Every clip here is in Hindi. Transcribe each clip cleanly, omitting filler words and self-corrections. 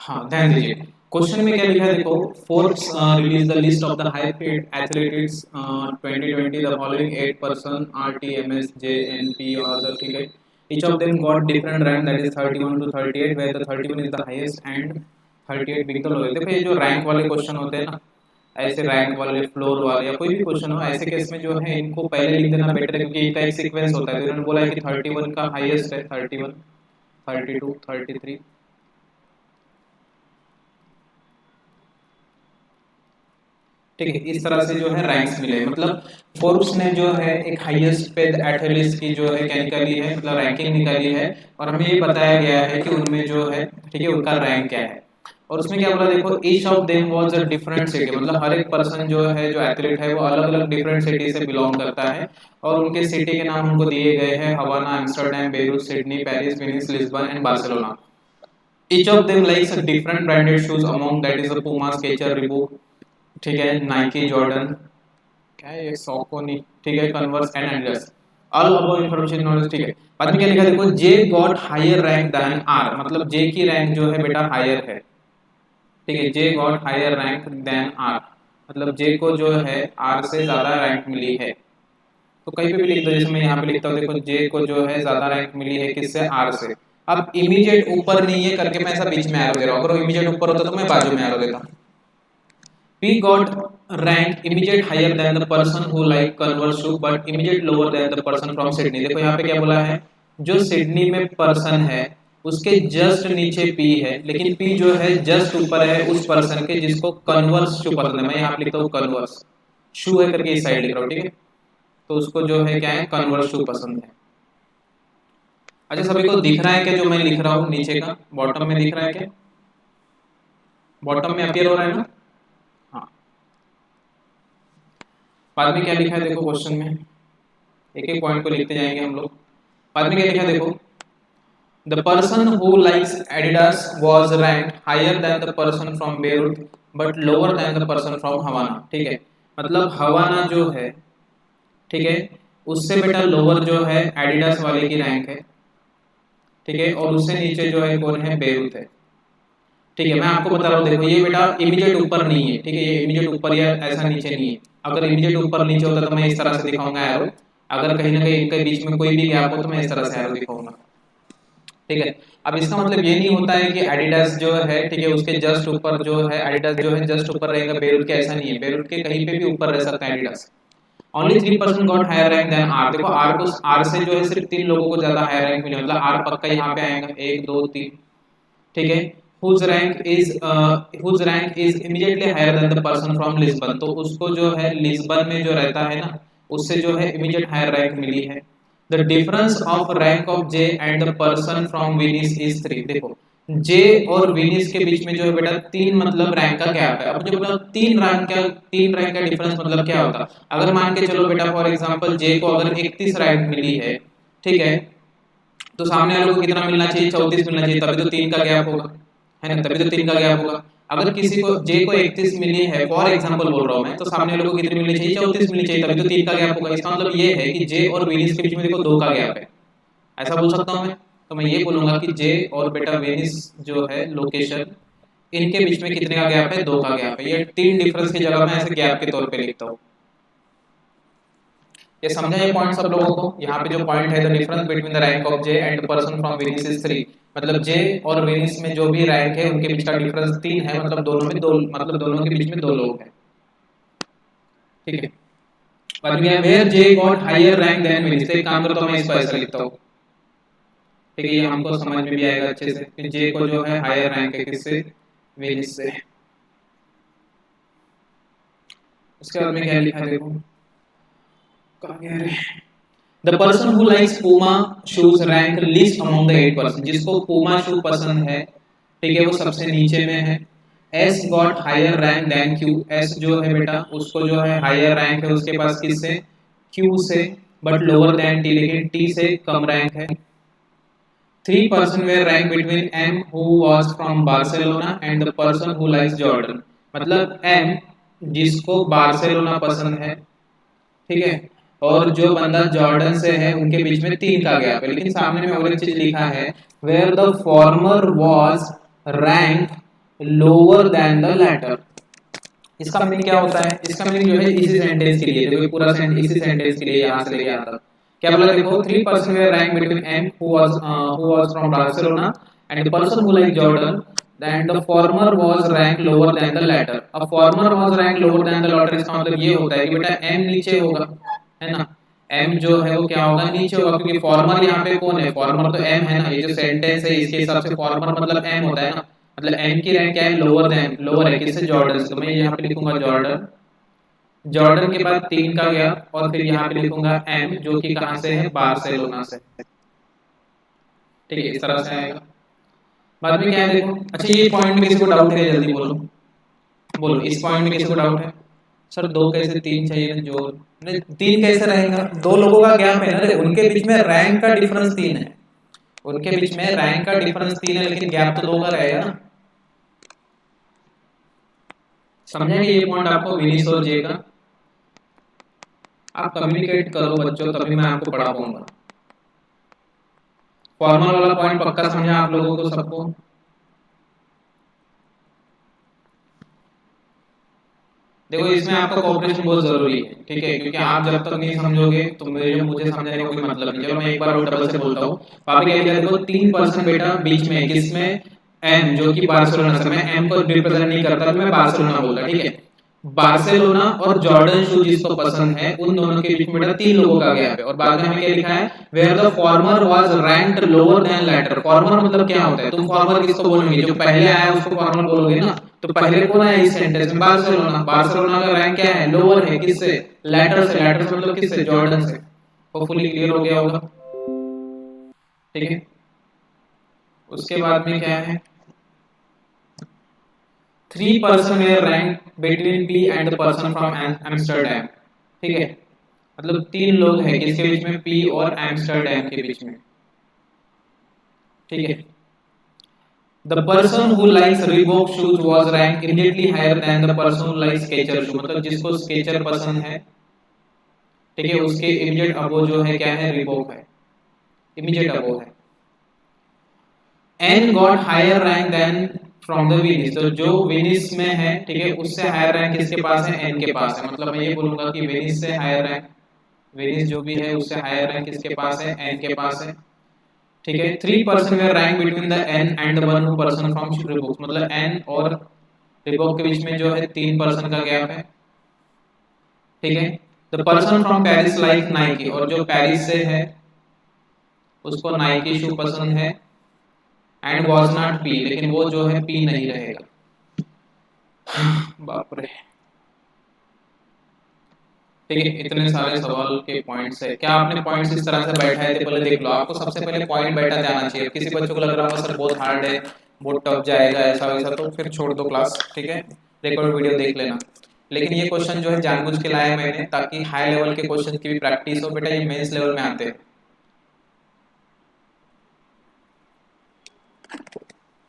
हाँ ध्यान दीजिए, क्वेश्चन में क्या लिखा है देखो, Forbes release the list of the high paid athletics 2020, the following 8 person are T M S J N P और द, ठीक है, each of them got different rank, that is 31 to 38, where the 31 is the highest and 38 being the lowest। देखो ये जो रैंक वाले क्वेश्चन होते हैं ना, ऐसे रैंक वाले, फ्लोर वाले, या कोई भी क्वेश्चन हो, ऐसे केस में जो है इनको पहले लिख देना बेटर है, क्योंकि इनका एक सीक्वेंस होता है। तो इन्होंने बोला है कि 31 का हाईएस्ट है, 31, 32, 33, ठीक है, इस तरह से जो है रैंक्स मिले। मतलब फोर्ब्स ने जो है एक हाईएस्ट पेड एथलीट्स की जो है क्या निकाली है, मतलब रैंकिंग निकाली है, और हमें ये बताया गया है कि उनमें जो है, ठीक है, उनका रैंक क्या है। और उसमें क्या बोला देखो, each of them was a different city, मतलब हर एक पर्सन जो है, जो एथलीट है, वो अलग अलग डिफरेंट सिटी से बिलोंग करता है, और उनके सिटी के नाम हमको दिए गए हैं, Havana, Amsterdam, Beirut, Sydney, Paris, Venice, Lisbon and Barcelona. Each of them likes a different branded shoes, among that is a Puma, Skecher, Reebok, ठीक है, नाइकी, जॉर्डन, क्या है ये, सोकोनी, ठीक है, Converse and Adidas, all above information knowledge, ठीक है। बाद में क्या लिखा देखो, J got higher rank than R, मतलब जे की रैंक जो है बेटा हायर है, ठीक है, J got higher rank than R, मतलब जे को जो है आर से ज्यादा रैंक मिली है। तो कहीं पे भी लिख दो, जैसे मैं यहाँ पे लिखता हूँ, देखो जे को जो है ज्यादा रैंक मिली है किससे, आर से। अब इमीडिएट ऊपर नहीं है करके मैं ऐसा बीच में एरो दे रहा हूँ, अगर इमीडिएट ऊपर होता तो मैं बाजू में एरो देता। P got rank immediate higher than the person who like Converse shoe but immediate lower than the person from Sydney। देखो यहाँ पे क्या बोला है, जो सिडनी में पर्सन है उसके जस्ट नीचे P है, लेकिन P जो है जस्ट ऊपर है उस पर्सन के जिसको कन्वर्स शू पसंद है। मैं यहाँ पे लिखता हूँ कन्वर्स शू है करके इस साइड लिख रहा हूँ, ठीक है, तो उसको जो है क्या है, कन्वर्स शू पसंद है। अच्छा, सभी को दिख रहा है क्या जो मैं लिख रहा हूँ नीचे का, बॉटम में दिख रहा है क्या, बॉटम में अपीयर हो रहा है ना? हाँ। बाद में क्या लिखा है देखो क्वेश्चन में, एक एक पॉइंट को लिखते जाएंगे हम लोग। बाद में क्या लिखा है देखो, the person who likes Adidas was ranked higher than the person from Beirut but lower than the person from Havana, ठीक है, मतलब हवाना जो है, ठीक है, उससे बेटा लोअर जो है एडिडास वाले की रैंक है, ठीक है, और उससे नीचे जो है कौन है, बेरूत है, ठीक है। मैं आपको बता रहा हूँ, देखो ये बेटा इमीडिएट ऊपर नहीं है, ठीक है, ये इमीडिएट ऊपर या ऐसा नीचे नहीं है। अगर इमीडिएट ऊपर नीचे होता तो मैं इस तरह से दिखाऊंगा एरो, अगर कहीं ना कहीं इनके बीच में कोई भी गैप हो तो मैं इस तरह से एरो दिखाऊंगा, ठीक है। अब इसका मतलब ये नहीं होता है कि एडिडास जो है, ठीक है, उसके जस्ट ऊपर जो है एडिडास जो है जस्ट ऊपर रहेगा बेरूत के, ऐसा नहीं है, बेरूत के कहीं पे भी ऊपर रह सकता है Adidas. Only 3% got higher rank than R. देखो आर को, आर से जो है सिर्फ 3 लोगों को ज्यादा हायर रैंक मिली, मतलब आर पक्का यहाँ पे आएगा, 1 2 3, ठीक है। whose rank is immediately higher than the person from Lisbon, तो उसको जो है लिस्बन में जो रहता है ना, उससे जो है इमीडिएट हायर रैंक मिली है। The difference of rank of J and the person from Venice is 3। देखो जे और विनिस के बीच में जो है बेटा 3 मतलब रैंक का गैप है। अब जो मतलब 3 रैंक का डिफरेंस मतलब क्या होता, अगर मान के चलो बेटा फॉर एग्जांपल जे को अगर 31 रैंक मिली है, ठीक है, तो सामने वाले को कितना मिलना चाहिए, 34 मिलना चाहिए, तभी तो 3 का गैप होगा, है ना, तभी तो 3 का गैप होगा। अगर किसी को जे को 31 मिली है, फॉर एग्जांपल बोल रहा हूं मैं, तो सामने वाले को कितनी मिलनी चाहिए, 34 मिलनी चाहिए, तभी तो 3 का गैप होगा। इसका मतलब ये है कि जे और वेनिस के बीच में देखो 2 का गैप है, ऐसा बोल सकता हूं मैं। तो मैं ये बोलूंगा कि जे और बेटा वेनिस जो है लोकेशन, इनके बीच में कितने का गैप है, 2 का गैप है। ये 3 डिफरेंस की जगह मैं ऐसे गैप के तौर पे लिखता हूं। ये समझा ये पॉइंट सब लोगों को? यहाँ पे जो पॉइंट है, the difference between the rank of J and the person from Venice is 3, मतलब जे और वेनिस में जो भी रैंक है उनके बीच का डिफरेंस 3 है, मतलब दोनों में 2, मतलब दोनों के बीच में 2 लोग हैं, ठीक है। बाद में were J got higher rank than Venice, तो एक काम करता हूं मैं इसको ऐसा लिखता हूं, ठीक है, ये हमको समझ में भी आएगा अच्छे से कि जे को जो है हायर रैंक है किससे, वेनिस से। उसके बाद में क्या लिखा देखो, कहां गया रे, the person who likes Puma shoes rank list among the 8%, जिसको पूमा शू पसंद है, ठीक है, वो सबसे नीचे में है। S got higher rank than Q, S जो है बेटा उसको जो है हायर रैंक है उसके पास किससे, क्यू से, बट लोअर देन टी, लेकिन टी से कम रैंक है। 3 person were rank between M who was from Barcelona and the person who likes Jordan, मतलब एम जिसको बार्सिलोना पसंद है, ठीक है, और जो बंदा जॉर्डन से है उनके बीच में 3 का गैप है। लेकिन सामने में और एक चीज लिखा है, where the former was rank lower than the latter. इसका मीनिंग क्या होता है? इसका मीनिंग जो है इसी सेंटेंस के लिए, देखो पूरा सेंटेंस इसी सेंटेंस के लिए यहाँ से लेके आता। क्या बोला देखो, 3% were ranked between M who was from Barcelona and the person who like Jordan, and the former was ranked lower than the latter। अब former was ranked lower than the latter इसका मतलब ये होता है कि बेटा M नीचे होगा, है ना। M जो है वो क्या होगा, नीचे होगा, क्योंकि फॉर्मर यहाँ पे कौन है, फॉर्मर तो M है ना, ये जो सेंटेंस है इसके हिसाब से फॉर्मर मतलब M होता है ना, मतलब M की रैंक क्या है, लोअर देन, लोअर है किससे, जॉर्डन से। तो मैं यहाँ पे लिखूंगा जॉर्डन, जॉर्डन के बाद 3 का गया, और फिर यहाँ पे लिखूंगा M जो कि कहाँ से है, बार्सिलोना से। ठीक है, इस तरह से आएगा। बाद में क्या है देखो, अच्छा ये पॉइंट में किसी को डाउट है, जल्दी बोलो, बोलो इस पॉइंट में किसी को डाउट है? सर दो कैसे, तीन चाहिए ना, जो नहीं तीन कैसे रहेगा, दो लोगों का गैप है ना, उनके बीच में रैंक का डिफरेंस 3 है, उनके बीच में रैंक का डिफरेंस 3 है, लेकिन गैप तो 2 का रहेगा ना। समझेंगे ये पॉइंट आपको, विनीस और जे का। आप कम्युनिकेट करो बच्चों, तभी मैं आपको पढ़ा पाऊंगा। फॉर्मल वाला पॉइंट पक्का समझा आप लोगों को सबको? देखो इसमें आपका कोऑपरेशन बहुत जरूरी है, ठीक है, क्योंकि आप जब तक नहीं समझोगे तो मुझे समझने का कोई मतलब नहीं। चलो मैं एक बार और डबल से बोलता हूँ। वहां पे क्या लिखा है देखो, 3% बेटा बीच में, किसमें, एम जो कि बार्सिलोना से, मैं एम को रिप्रेजेंट नहीं करता, मैं बार्सिलोना बोलता, ठीक है। बार्सिलोना और जॉर्डन शू जिसको पसंद है, उन दोनों के बीच में बेटा 3 लोगों का गैप है। और बाद में हमें क्या लिखा है, where the former was ranked lower than latter. Former मतलब क्या होता है, तुम फॉर्मर किसको बोलोगे, जो पहले आया उसको फॉर्मर बोलोगे ना। तो पहले कौन है इस सेंटेंस में, बार्सिलोना। बार्सिलोना का रैंक क्या है, लोअर है, किससे, लैटर से। लैटर से मतलब किससे, जॉर्डन से। होपफुली क्लियर हो गया होगा, ठीक है। उसके बाद में क्या है, 3% were ranked between P and the person from Amsterdam, ठीक है। मतलब 3 लोग हैं किसके बीच में, P और एम्स्टर्डम के बीच में, ठीक है। The person who likes Reebok shoes was ranked immediately higher than the person who likes Skechers shoes। मतलब जिसको Skechers पसंद है, ठीक है, उसके इमीडिएट अबो जो है क्या है, Reebok है, इमीडिएट अबो है। N got higher rank than from the Venus। तो जो Venus में है, ठीक है, उससे हायर रैंक किसके पास है, N के पास है। मतलब मैं ये बोलूंगा कि Venus से हायर रैंक, वेनिस जो भी है उससे हायर रैंक किसके पास है, एन के पास है, ठीक है। 3% में rank between the N and the one person from Reebok. मतलब एन और रिबॉक के बीच में जो है 3% का गैप है, ठीक है। The person from Paris like Nike. और जो पेरिस से है उसको नाइकी शू पसंद है, एंड वाज नॉट पी, लेकिन वो जो है पी नहीं रहेगा। बाप रे, ठीक है। इतने सारे सवाल के पॉइंट्स है, क्या आपने पॉइंट्स इस तरह से बैठाए थे, पहले देख लो। आपको सबसे पहले पॉइंट बैठाते आना चाहिए। किसी बच्चों को लग रहा होगा सर बहुत हार्ड है, बहुत टफ जाएगा, ऐसा वैसा, तो फिर छोड़ दो क्लास, ठीक है, रिकॉर्ड वीडियो देख लेना। लेकिन ये क्वेश्चन जो है जानबूझ के लाया मैंने, ताकि हाई लेवल के क्वेश्चन की भी प्रैक्टिस हो। बेटा ये मेंस लेवल में आते हैं,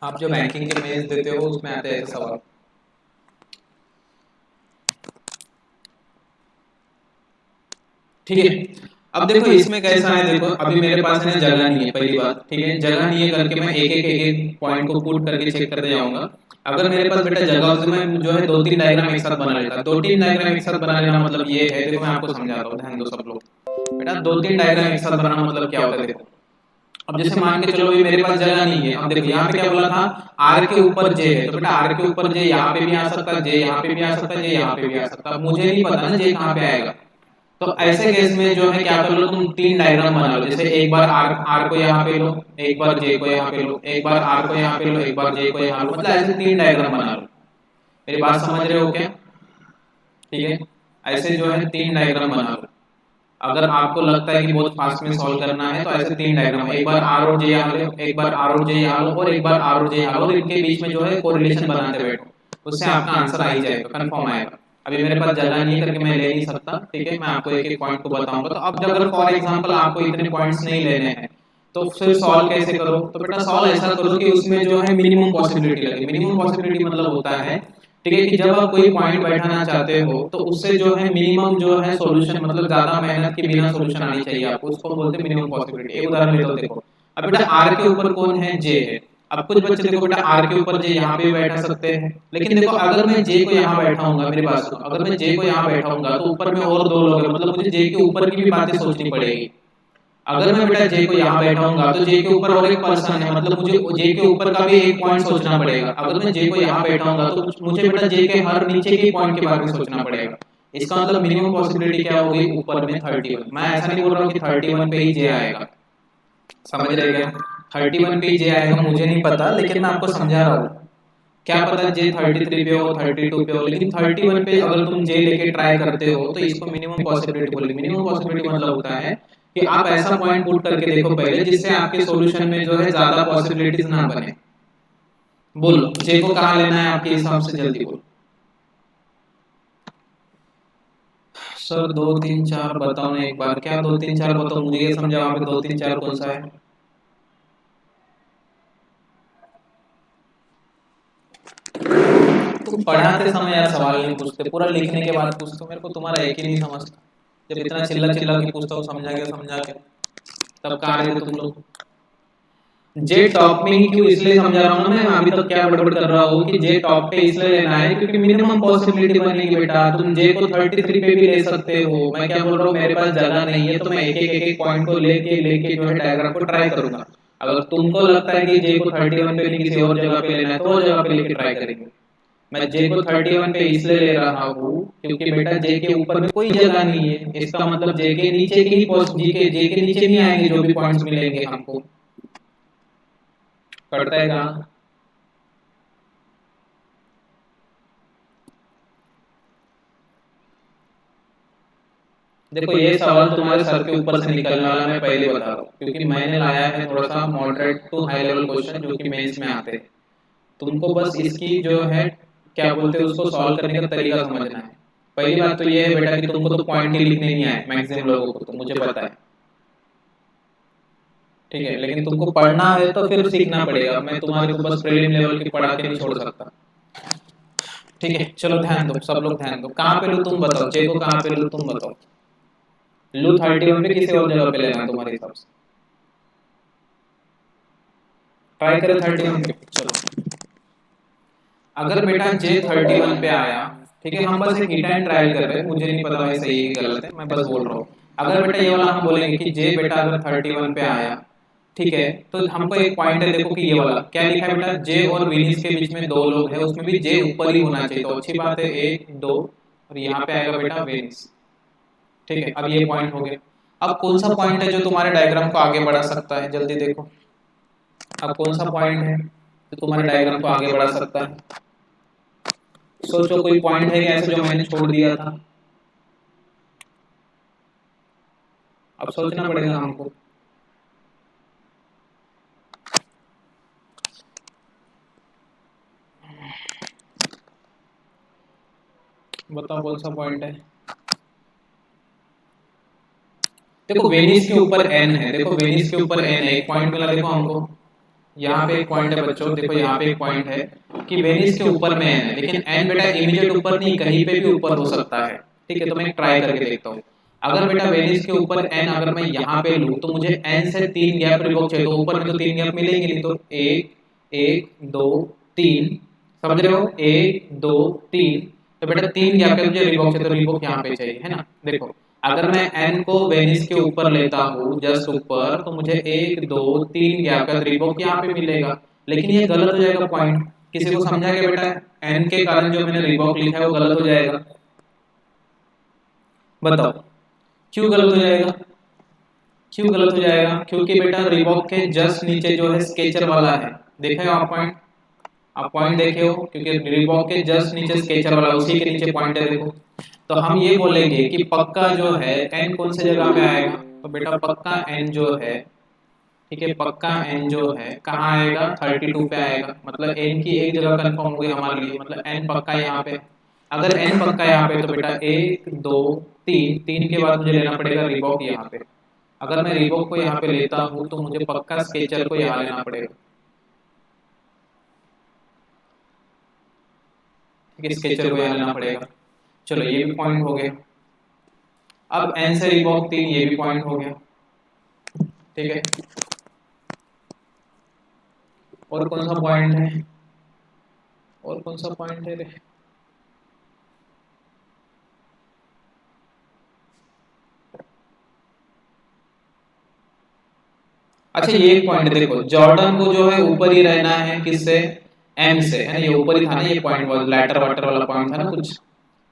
आप जो बैंकिंग के मेंस देते हो उसमें आते हैं ऐसे सवाल। ठीक है, अब देखो इसमें कैसा है, देखो अभी मेरे पास है जगह नहीं है, पहली बात, ठीक है, जगह नहीं है करके मैं एक एक पॉइंट को पुट करके चेक करते जाऊंगा। अगर मेरे पास बेटा जगह होती तो मैं जो है 2-3 डायग्राम एक साथ बना लेता। 2-3 डायग्राम एक साथ बना लेना मतलब ये है, देखो मैं आपको समझाता हूँ, ध्यान दो सब लोग। बेटा 2-3 डायग्राम एक साथ बनाना मतलब क्या होता है, देखो अब जैसे मान के चलो भी मेरे पास जगह नहीं है। अब देखो यहाँ पे क्या बोला था, आर के ऊपर जे है, तो बेटा आर के ऊपर जे यहाँ पे भी आ सकता है, जे यहाँ पे भी आ सकता है, जे यहाँ पे भी आ सकता है। मुझे नहीं पता ना जे कहाँ पे आएगा। तो ऐसे केस में जो है क्या कर लो, तुम 3 डायग्राम बना लो। जैसे एक बार आर आर को यहाँ पे लो, एक बार जे को यहाँ पे लो, एक बार आर को यहाँ पे लो, एक बार जे को यहाँ लो। मतलब ऐसे 3 डायग्राम बना लो। मेरी बात समझ रहे हो क्या? ठीक है, ऐसे जो है 3 डायग्राम बना लो। अगर आपको लगता है कि बहुत फास्ट में सॉल्व करना है तो ऐसे 3 डायग्राम, एक बार आर और जे यहाँ लो, एक बार आर और जे यहाँ लो, और एक बार आर और जे यहाँ लो, और इनके बीच में जो है कोरिलेशन बनाते बैठो। उससे आपका आंसर आ ही जाएगा, कंफर्म आएगा। अभी मेरे पास जगह नहीं है करके मैं ले नहीं सकता, ठीक है, मैं आपको एक एक पॉइंट को बताऊंगा। तो अब अगर फॉर एग्जांपल आपको इतने पॉइंट्स नहीं लेने हैं तो फिर सॉल्व कैसे करो, तो बेटा सॉल्व ऐसा करो कि उसमें जो है मिनिमम पॉसिबिलिटी लगे। मिनिमम पॉसिबिलिटी मतलब होता है, ठीक है, कि जब आप कोई पॉइंट बैठाना चाहते हो तो उससे जो है मिनिमम जो है सॉल्यूशन, मतलब ज्यादा मेहनत के बिना सॉल्यूशन आनी चाहिए आपको, उसको बोलते हैं मिनिमम पॉसिबिलिटी। एक उदाहरण लेते हो, देखो अब बेटा आर के ऊपर कौन है, जे है। अब कुछ बच्चे देखो बेटा आर के ऊपर जे यहाँ पे भी बैठा सकते हैं, लेकिन देखो अगर मैं जे को यहाँ बैठाऊंगा, मेरी बात सुनो, अगर मैं जे को यहाँ बैठाऊंगा तो ऊपर में और दो लोग हैं, मतलब मुझे जे के ऊपर की भी बातें सोचनी पड़ेगी। अगर मैं बेटा जे को यहाँ बैठाऊंगा तो जे के ऊपर और एक पर्सन है, मतलब मुझे जे के ऊपर का भी एक पॉइंट सोचना पड़ेगा। अगर मैं जे को यहाँ बैठाऊंगा तो मुझे बेटा जे के हर नीचे के पॉइंट के बारे में सोचना पड़ेगा। इसका मतलब मिनिमम पॉसिबिलिटी क्या हो गई, ऊपर में 31। मैं ऐसा नहीं बोल रहा हूँ कि 31 पे ही जे आएगा, समझ रहे क्या? 31 पे ही जे आएगा मुझे नहीं पता, लेकिन मैं आपको समझा रहा हूँ। क्या पता जे 33 पे हो, 32 पे हो, लेकिन 31 पे अगर तुम जे लेके ट्राई करते हो तो इसको मिनिमम पॉसिबिलिटी बोले। मिनिमम पॉसिबिलिटी मतलब होता है कि आप ऐसा पॉइंट पुट करके देखो पहले जिससे आपके सॉल्यूशन में जो है ज्यादा पॉसिबिलिटीज ना बने। बोलो जे को कहाँ लेना है आपके हिसाब से, जल्दी बोलो। सर 2 3 4 बताओ ना एक बार, क्या 2 3 4 बताओ, मुझे ये समझाओ वहाँ पे 2 3 4 कौन सा है। तुम पढ़ाते समय यार सवाल नहीं पूछते, पूरा लिखने के बाद पूछते हो, मेरे को तुम्हारा एक ही नहीं समझता। जब इतना चिल्ला चिल्ला के पूछता हूँ समझा के, तब कहाँ रहे तुम लोग। जे टॉप में ही क्यों इसलिए समझा रहा हूँ ना मैं, अभी तक क्या बड़बड़ कर रहा हूँ कि जे टॉप पे इसलिए लेना है क्योंकि मिनिमम पॉसिबिलिटी बनेगी बेटा। तुम जे को 33 पे भी ले सकते हो, मैं क्या बोल रहा हूँ, मेरे पास जगह नहीं है तो मैं एक पॉइंट को लेके लेके जो है डायग्राम को ट्राई करूंगा। अगर तुमको लगता है कि जे को 31 पे नहीं किसी और जगह पे लेना है तो और जगह पे लेके ट्राई करेंगे। मैं जे को 31 पे इसलिए ले रहा हूँ क्योंकि बेटा जे के ऊपर में कोई जगह नहीं है, इसका मतलब जे के नीचे के ही जे के नीचे नहीं आएंगे जो भी पॉइंट्स मिलेंगे हमको। कटता है कहाँ? देखो ये सवाल तुम्हारे सर के ऊपर से निकलने वाला, मैं पहले बता रहा हूँ, क्योंकि मैंने लाया है थोड़ा सा moderate to high level question जो कि मेंस में आते हैं। तुमको बस इसकी जो है क्या बोलते हैं उसको सॉल्व करने का तरीका समझना है। पहली बात तो ये है बेटा कि तुमको तो पॉइंट ही लिखने नहीं आए मैक्सिमम लोगों को, तो मुझे पता है, ठीक है, लेकिन तुमको पढ़ना है तो फिर सीखना पड़ेगा। मैं तुम्हारे को बस प्रीलिम लेवल की पढ़ा के नहीं छोड़ सकता। ठीक है चलो ध्यान दो, सब लोग ध्यान दो। कहाँ पे लूँ तुम बताओ, जे को कहाँ पे लूँ तुम बताओ। लू 31 पे किसी और जगह पे लेना है तुम्हारे हिसाब से, ट्राई करें 31 पे। चलो अगर बेटा जे 31 पे आया, ठीक है, हम बस एक हिट एंड ट्रायल कर रहे हैं, मुझे नहीं पता भाई सही है कि गलत है, मैं बस बोल रहा हूँ। अगर बेटा ये वाला हम बोलेंगे कि जे बेटा अगर 31 पे आया, ठीक है, तो हमको एक पॉइंट है देखो कि ये वाला क्या लिखा है बेटा, जे और विनीस के बीच में दो लोग हैं, उसमें भी जे ऊपर ही होना चाहिए, तो अच्छी बात है, एक दो, और यहाँ पे आएगा बेटा विनीस। ठीक है, अब ये पॉइंट हो गया। अब कौन सा पॉइंट है जो तुम्हारे डायग्राम को आगे बढ़ा सकता है, जल्दी देखो। अब कौन सा पॉइंट है जो तुम्हारे डायग्राम को आगे बढ़ा सकता है? सोचो कोई पॉइंट है क्या ऐसे जो मैंने छोड़ दिया था? अब सोचना पड़ेगा हमको। बताओ कौन सा पॉइंट है। देखो वेनिस के ऊपर एन है, देखो वेनिस के ऊपर एन है, एक पॉइंट मिला देखो हमको। यहाँ पे एक पॉइंट है बच्चों, देखो यहाँ पे एक पॉइंट है कि वेनिस के ऊपर में एन है, लेकिन एन बेटा इमीडिएट ऊपर नहीं, कहीं पे भी ऊपर हो सकता है। ठीक है, तो मैं ट्राई करके देखता हूँ। अगर बेटा वेनिस के ऊपर एन अगर मैं यहाँ पे लूँ तो मुझे एन से 3 गैप रिवॉक चाहिए, तो ऊपर में तो 3 गैप मिलेंगे नहीं, तो एक एक दो तीन, समझ रहे हो, एक दो तीन, तो बेटा 3 गैप पे मुझे रिवॉक चाहिए, तो रिवॉक यहाँ पे चाहिए, है ना। देखो अगर मैं एन को वेनिस के ऊपर लेता हूँ जस्ट ऊपर, तो मुझे एक दो तीन गैप का रिबॉक यहाँ पे मिलेगा, लेकिन ये गलत हो जाएगा पॉइंट। किसी को समझा क्या बेटा, एन के कारण जो मैंने रिबॉक लिखा है वो गलत हो जाएगा। बताओ क्यों गलत हो जाएगा, क्यों गलत हो जाएगा? क्योंकि बेटा रिबॉक के जस्ट नीचे जो है स्केचर वाला है, देखा है आप पॉइंट, आप पॉइंट देखे हो, क्योंकि रिबॉक के जस्ट नीचे स्केचर वाला, उसी के नीचे पॉइंट है देखो। तो हम ये बोलेंगे कि पक्का जो है एन कौन से जगह पे आएगा, तो बेटा पक्का एन जो है, ठीक है, पक्का एन जो है कहाँ आएगा, 32 पे आएगा। मतलब एन की एक जगह कंफर्म हो गई हमारे लिए, मतलब एन पक्का यहाँ पे। अगर एन पक्का यहाँ पे तो बेटा एक दो तीन, तीन के बाद मुझे लेना पड़ेगा रिबॉक यहाँ पे। अगर मैं रिबॉक को यहाँ पे लेता हूँ तो मुझे पक्का स्केचर को यहाँ लेना पड़ेगा, ठीक है, स्केचर को यहाँ लेना पड़ेगा। चलो ये भी पॉइंट हो गया। अब एन से रिबॉक 3, ये भी पॉइंट हो गया, ठीक है। और कौन सा पॉइंट है, और कौन सा पॉइंट है रे? अच्छा ये एक पॉइंट देखो, जॉर्डन को जो है ऊपर ही रहना है किससे, एम से, है ना, ये ऊपर ही था ना, ये पॉइंट लैटर वाटर वाला पॉइंट था ना कुछ,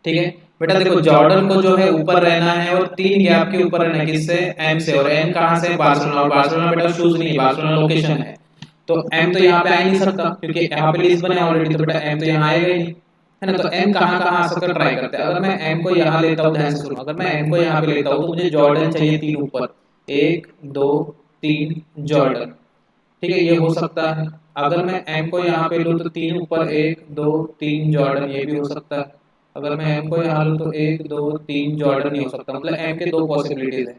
ठीक है बेटा। देखो जॉर्डन को जो है ऊपर रहना है और 3 गैप के ऊपर रहना है किससे, एम से, और एम कहाँ से, बार्सिलोना, और बार्सिलोना बेटा शूज नहीं है, बार्सिलोना लोकेशन है, तो एम तो यहाँ पे आ ही नहीं सकता क्योंकि यहाँ पे लिस्बन है ऑलरेडी, तो बेटा एम तो यहाँ आएगा ही नहीं, है ना। तो एम कहाँ कहाँ आ सकता है, ट्राई करते हैं। अगर मैं एम को यहाँ लेता हूँ, ध्यान से सुनो, अगर मैं एम को यहाँ पे लेता हूँ तो मुझे जॉर्डन चाहिए 3 ऊपर, 1 2 3 जॉर्डन, ठीक है, ये हो सकता है। अगर मैं एम को यहाँ पे लूँ तो 3 ऊपर, 1 2 3 जॉर्डन, ये भी हो सकता है। अगर मैं एम को यहाँ लूँ तो 1 2 3 जॉर्डन नहीं हो सकता, मतलब एम के 2 पॉसिबिलिटीज है,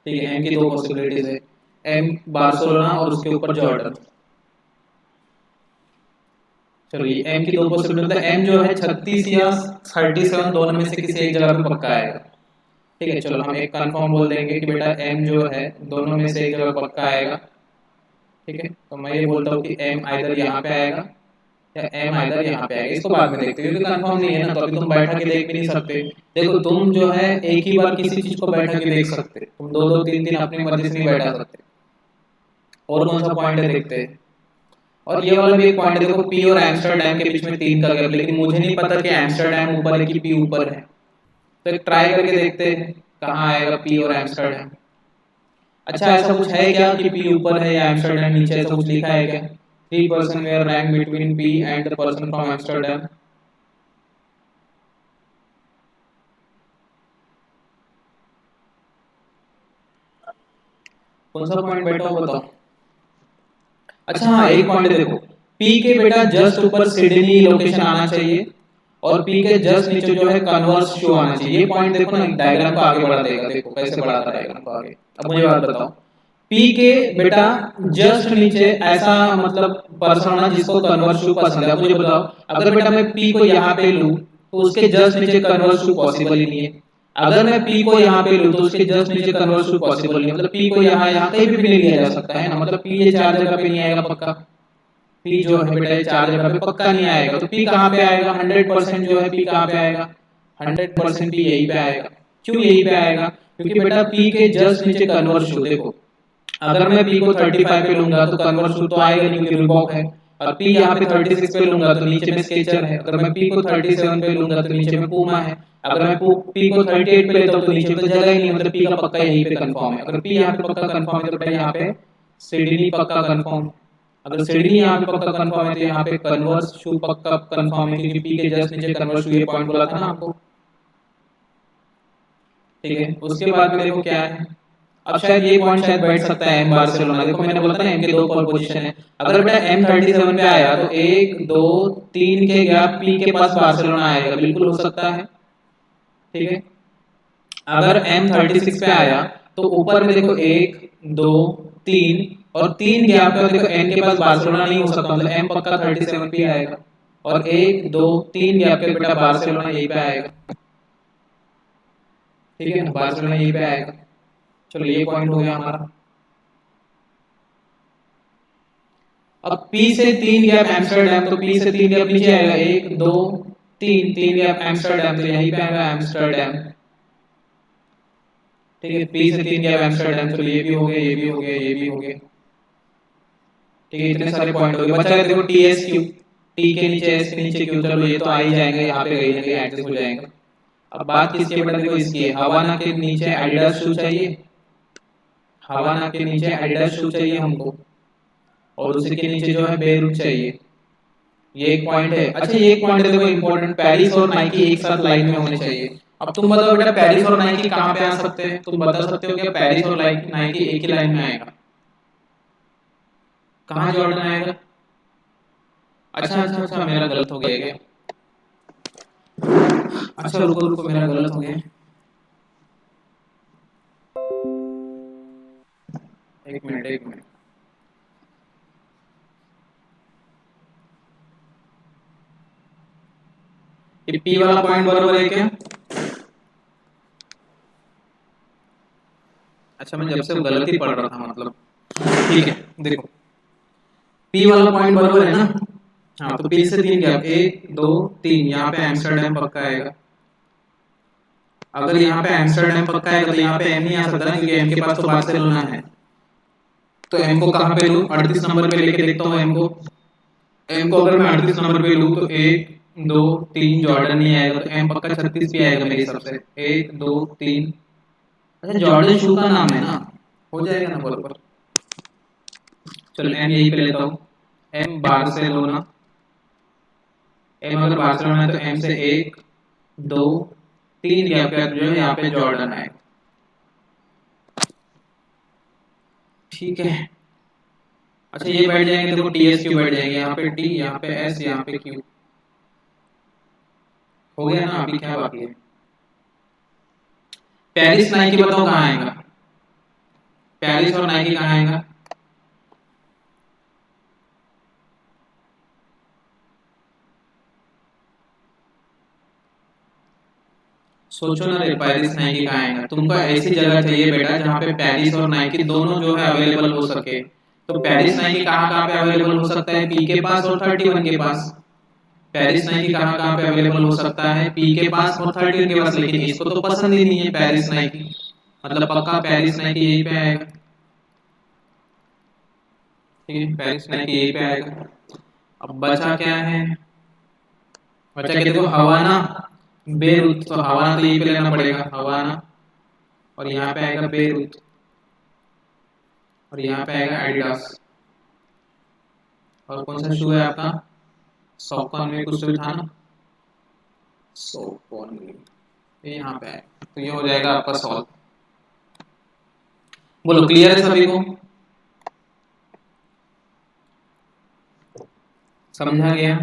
ठीक है, एम की 2 पॉसिबिलिटीज है, एम बार्सिलोना और उसके ऊपर जॉर्डन। चलो ये एम की 2 पॉसिबिलिटी, मतलब एम जो है 36 या 37 दोनों में से किसी एक जगह पे पक्का आएगा, ठीक है। चलो हम एक कंफर्म बोल देंगे कि बेटा एम जो है दोनों में से एक जगह पक्का आएगा, ठीक है। तो मैं ये बोलता हूँ कि एम आइदर यहाँ पे आएगा या एम आइदर यहाँ पे आएगा, इसको बाद में देखते हैं क्योंकि कंफर्म नहीं है ना, तो अभी तुम बैठा के देख भी नहीं सकते। देखो तुम जो है एक ही बार किसी चीज को बैठा के देख सकते, तुम 2 2 3 3 अपनी मर्जी से नहीं बैठा सकते। और कौन सा पॉइंट है देखते हैं, और ये वाला भी एक पॉइंट है, देखो पी और एम्स्टर्डम के बीच में 3 का गैप, लेकिन मुझे नहीं पता कि एम्स्टर्डम ऊपर है कि पी ऊपर है, तो एक ट्राई करके देखते हैं कहाँ आएगा पी और एम्स्टर्डम। अच्छा ऐसा कुछ है क्या कि पी ऊपर है या एम्स्टर्डम नीचे, ऐसा कुछ लिखा है क्या, 3 person were rank between P and the person from Amsterdam. कौन सा पॉइंट बैठा हो बताओ। अच्छा हाँ एक पॉइंट देखो, पी के बेटा जस्ट ऊपर सिडनी लोकेशन आना चाहिए और पी के जस्ट नीचे जो है कन्वर्स शो आना चाहिए। ये पॉइंट देखो ना, डायग्राम को आगे बढ़ा देगा, देखो कैसे बढ़ाता है डायग्राम को आगे। अब मुझे बात बताओ, पी के बेटा जस्ट नीचे ऐसा मतलब पर्सन होना जिसको कन्वर्स शू पसंद है। अब मुझे बताओ, अगर बेटा मैं पी को यहाँ पे लूँ तो उसके जस्ट नीचे कन्वर्स शू पॉसिबल ही नहीं है। अगर मैं पी को यहाँ पे लूँ तो उसके जस्ट नीचे कन्वर्स शू पॉसिबल नहीं है, मतलब पी को यहाँ यहाँ कहीं भी नहीं लिया जा सकता है ना, मतलब पी ये 4 जगह पे नहीं आएगा पक्का, पी जो है बेटा ये 4 जगह पे पक्का नहीं आएगा। तो पी कहाँ पे आएगा, 100% जो है पी कहाँ पे आएगा, 100% पी यहीं पे आएगा। क्यों यहीं पे आएगा, क्योंकि बेटा पी के जस्ट नीचे कन्वर्स शू, देखो अगर मैं पी को 35 पे लूंगा तो कन्वर्स टू तो आएगा नहीं क्योंकि रिबॉक है, और पी यहाँ पे 36 पे लूंगा तो नीचे में स्केचर है। अगर मैं पी को 37 पे लूंगा तो नीचे में पूमा है। अगर मैं पी को 38 पे लेता हूँ तो नीचे में तो जगह ही नहीं, मतलब पी का पक्का यहीं पे कंफर्म है। अगर पी यहाँ पे पक्का कंफर्म है तो बेटा यहाँ पे सिडनी पक्का कंफर्म, अगर सिडनी यहाँ पे पक्का कंफर्म है तो यहाँ पे कन्वर्स शू पक्का कंफर्म है क्योंकि पी के जस्ट नीचे कन्वर्स शू, ये पॉइंट बोला था ना आपको, ठीक है। उसके बाद में देखो क्या है, अब शायद ये पॉइंट शायद बैठ सकता है एम बार्सिलोना, देखो मैंने बोला था ना एम के 2 पोल पोजीशन है। अगर बेटा एम 37 पे आया तो 1 2 3 के गैप पी के पास बार्सिलोना आएगा, बिल्कुल हो सकता है, ठीक है। अगर एम 36 पे आया तो ऊपर में देखो 1 2 3 और 3 गैप पे देखो एन के पास बार्सिलोना नहीं हो सकता, मतलब एम पक्का 37 पे आएगा, और 1 2 3 गैप पे बेटा बार्सिलोना यहीं पे आएगा, ठीक है ना, बार्सिलोना यहीं पे आएगा। चलो ये पॉइंट हो गया हमारा। अब P से 3 गैप एम्स्टर्डम, तो P से 3 गैप नीचे आएगा, 1 2 3 3 गैप एम्स्टर्डम, तो यहीं पे आएगा एम्स्टर्डम, ठीक है। P से 3 गैप एम्स्टर्डम, चलो ये भी हो गया, ये भी हो गया, ये भी हो गया, ठीक है। इतने सारे पॉइंट हो गए, बचा देखो टी एस क्यू, टी के नीचे एस के नीचे क्यू, चलो ये तो आ ही जाएंगे यहाँ पे, कहीं ना कहीं एडजस्ट हो जाएगा। अब बात किसकी है बेटा, देखो इसकी है, हवाना के नीचे एडिडास शू चाहिए, हवाना के नीचे एडिडास शू चाहिए हमको, और उसी के नीचे जो है बेयरूट चाहिए, ये एक पॉइंट है। अच्छा ये एक पॉइंट है देखो इंपॉर्टेंट, पेरिस और नाइकी एक साथ लाइन में होने चाहिए। अब तुम बताओ बेटा पेरिस और नाइकी कहाँ पे आ सकते हैं, तुम बता सकते हो क्या पेरिस और नाइकी एक ही लाइन में आएगा, कहाँ जॉर्डन आएगा। अच्छा अच्छा अच्छा मेरा गलत हो गया क्या, अच्छा रुको रुको मेरा गलत हो गया, एक मिनट एक मिनट। ये पी वाला पॉइंट बराबर है क्या, अच्छा मैं जब से गलत ही पढ़ रहा था मतलब, ठीक है देखो पी वाला पॉइंट बराबर है ना। हाँ तो पी से 3 गैप, 1 2 3, यहाँ पे एम्स्टर्डम पक्का आएगा। अगर यहाँ पे एम्स्टर्डम पक्का आएगा तो यहाँ पे एम नहीं आ सकता ना, क्योंकि एम के पास तो बार्सिलोना है। तो एम को कहाँ पे लूँ, 38 नंबर पे लेके देखता हूँ एम को। एम को अगर मैं 38 नंबर पे लूँ तो 1 2 3 जॉर्डन नहीं आएगा, तो एम पक्का 36 पे आएगा मेरे हिसाब से। 1 2 3, अच्छा जॉर्डन शू का नाम है ना, हो जाएगा ना बराबर। चलो एम यही पे लेता हूँ, एम बार्सिलोना। एम अगर बार्सिलोना है तो एम से 1 2 3 गैप के जो है यहाँ पे जॉर्डन आएगा। ठीक है, अच्छा ये बैठ जाएंगे, देखो टी एस क्यू बैठ जाएंगे, यहाँ पे टी, यहाँ पे एस, यहाँ पे क्यू। हो गया ना, अभी क्या बाकी है। पेरिस नाइकी बताओ कहाँ आएगा, पेरिस और नाइकी कहाँ आएगा। सोचो ना रे, पेरिस नाइकी कहाँ आएगा। तुमको ऐसी जगह चाहिए बेटा जहाँ पे पेरिस और नाइकी दोनों जो है अवेलेबल हो सके। तो पेरिस नाइकी कहाँ कहाँ पे अवेलेबल हो सकता है, पी के पास और 31 के पास। पेरिस नाइकी कहाँ कहाँ पे अवेलेबल हो सकता है, पी के पास और 31 के पास। लेकिन इसको तो पसंद ही नहीं है पेरिस नाइकी, मतलब पक्का पेरिस नाइकी यहीं पे आएगा। ठीक है, पेरिस नाइकी यहीं पे आएगा। अब बचा क्या है, बचा के देखो हवाना, बेरूत। तो हवाना तो यहीं पे लेना पड़ेगा, हवाना। और यहाँ पे आएगा बेरूत, और यहाँ पे आएगा एडिडास। और कौन सा शू है आपका, सॉफ्टकॉन में कुछ तो भी था ना, सॉफ्टकॉन में, ये यहाँ पे आएगा। तो ये हो जाएगा आपका सॉल्व। बोलो क्लियर है सभी को, समझा गया।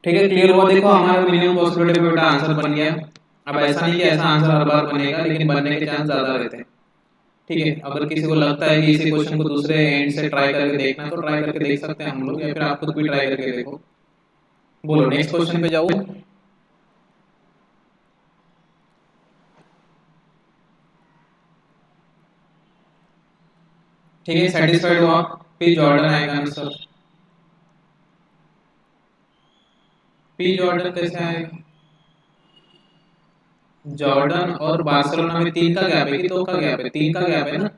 ठीक है, क्लियर हुआ। देखो हमारा मिनिमम पॉसिबिलिटी पे बेटा आंसर बन गया। अब ऐसा नहीं कि ऐसा आंसर हर बार बनेगा, लेकिन बनने के चांस ज्यादा रहते हैं। ठीक है, अगर किसी को लगता है कि इसी क्वेश्चन को दूसरे एंड से ट्राई करके देखना, तो ट्राई करके देख सकते हैं हम लोग, या फिर आप खुद भी ट्राई करके देखो। बोलो नेक्स्ट क्वेश्चन पे जाओ। ठीक है, सेटिस्फाइड हुआ, पी जॉर्डन आएगा आंसर। पी जॉर्डन कैसे आएगा, जॉर्डन और बार्सिलोना में 3 का गैप है कि 2 का गैप है, 3 का गैप है ना।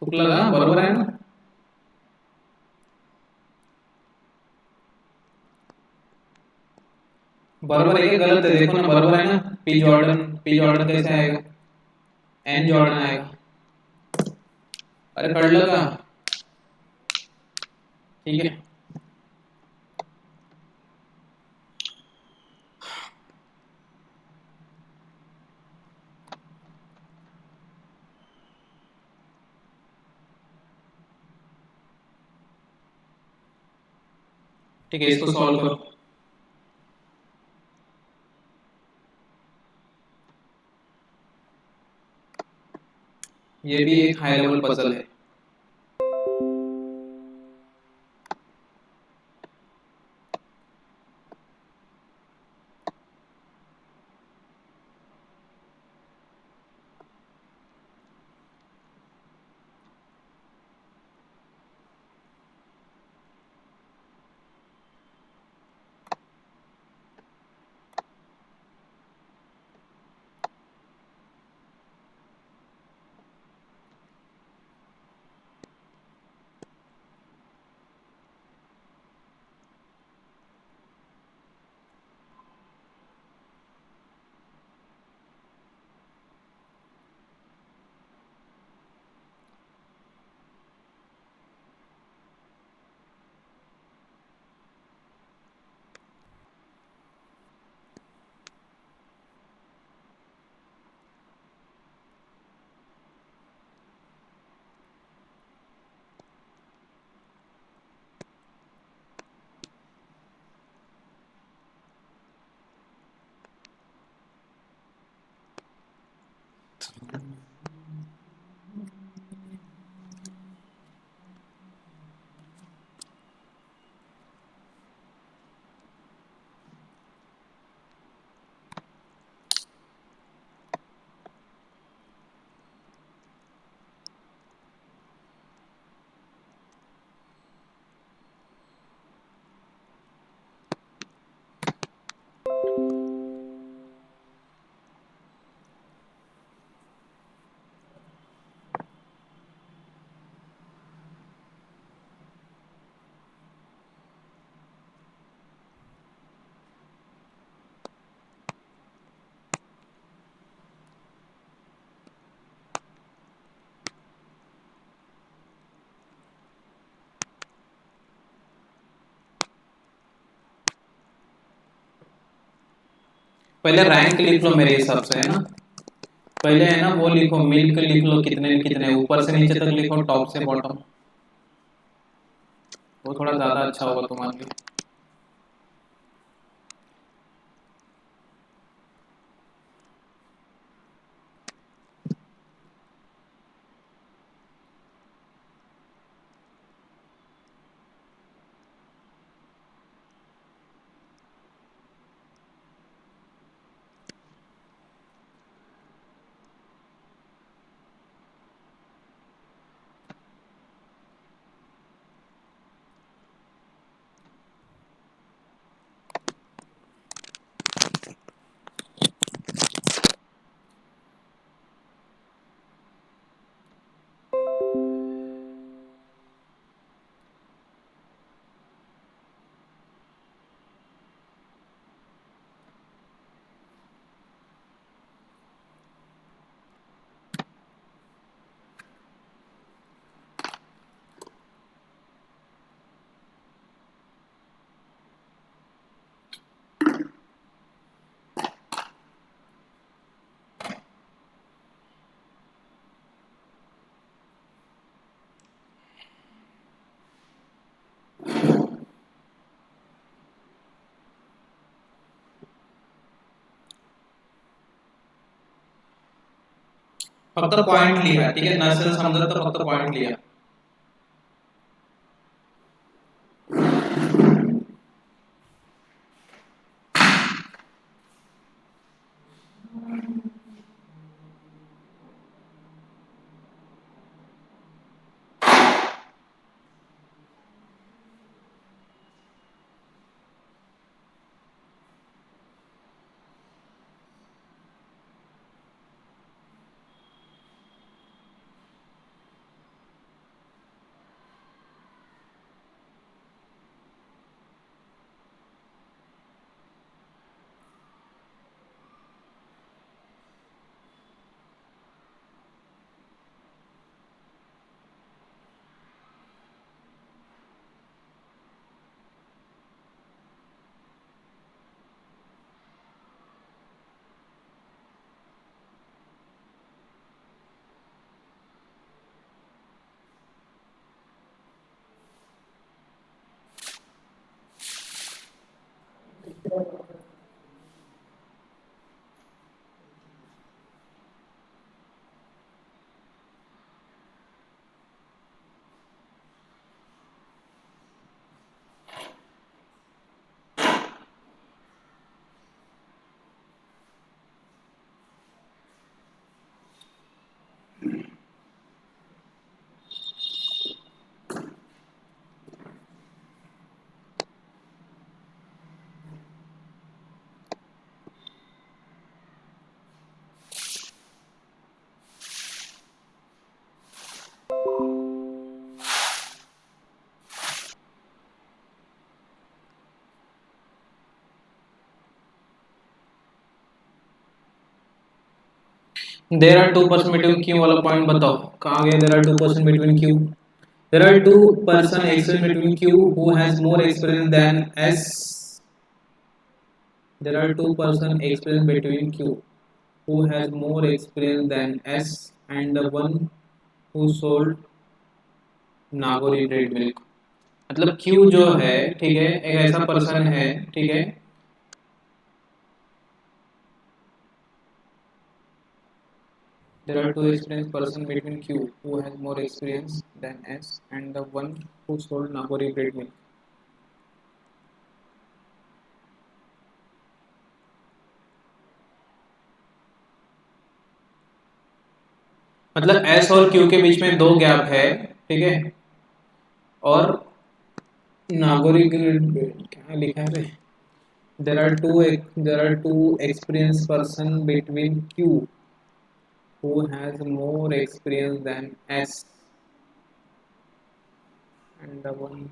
तुक लगा बरोबर है ना। बरोबर है क्या गलत है, देखो ना बरोबर है ना। पी जॉर्डन, पी जॉर्डन कैसे आएगा, एन जॉर्डन आएगा। अरे कर लगा, ठीक है। ठीक है, इसको सॉल्व करो। ये भी एक हाई लेवल पजल है। पहले रैंक लिख लो मेरे हिसाब से, है ना। पहले है ना वो लिखो, मिल्क लिख लो, कितने कितने, ऊपर से नीचे तक लिखो, टॉप से बॉटम, वो थोड़ा ज्यादा अच्छा होगा तुम्हारे लिए। फक्त पॉइंट लिहा, ठीक आहे, नसेल समजत तर फक्त पॉइंट लिहा. देर आर 2% बिटवीन क्यू वाला पॉइंट बताओ कहाँ गया. There are 2% between Q. There are 2% experience between Q who has more experience than S. There are 2% experience between Q who has more experience than S and the one who sold Nagori bread milk. मतलब क्यू जो है, ठीक है, एक ऐसा पर्सन है, ठीक है. There are two experienced person between Q who has more experience than S and the one who sold Nagori bread milk. मतलब S और Q के बीच में दो गैप है, ठीक है. और नागोरी क्या लिखा है. there are two experienced person between Q who has more experience than S and the one.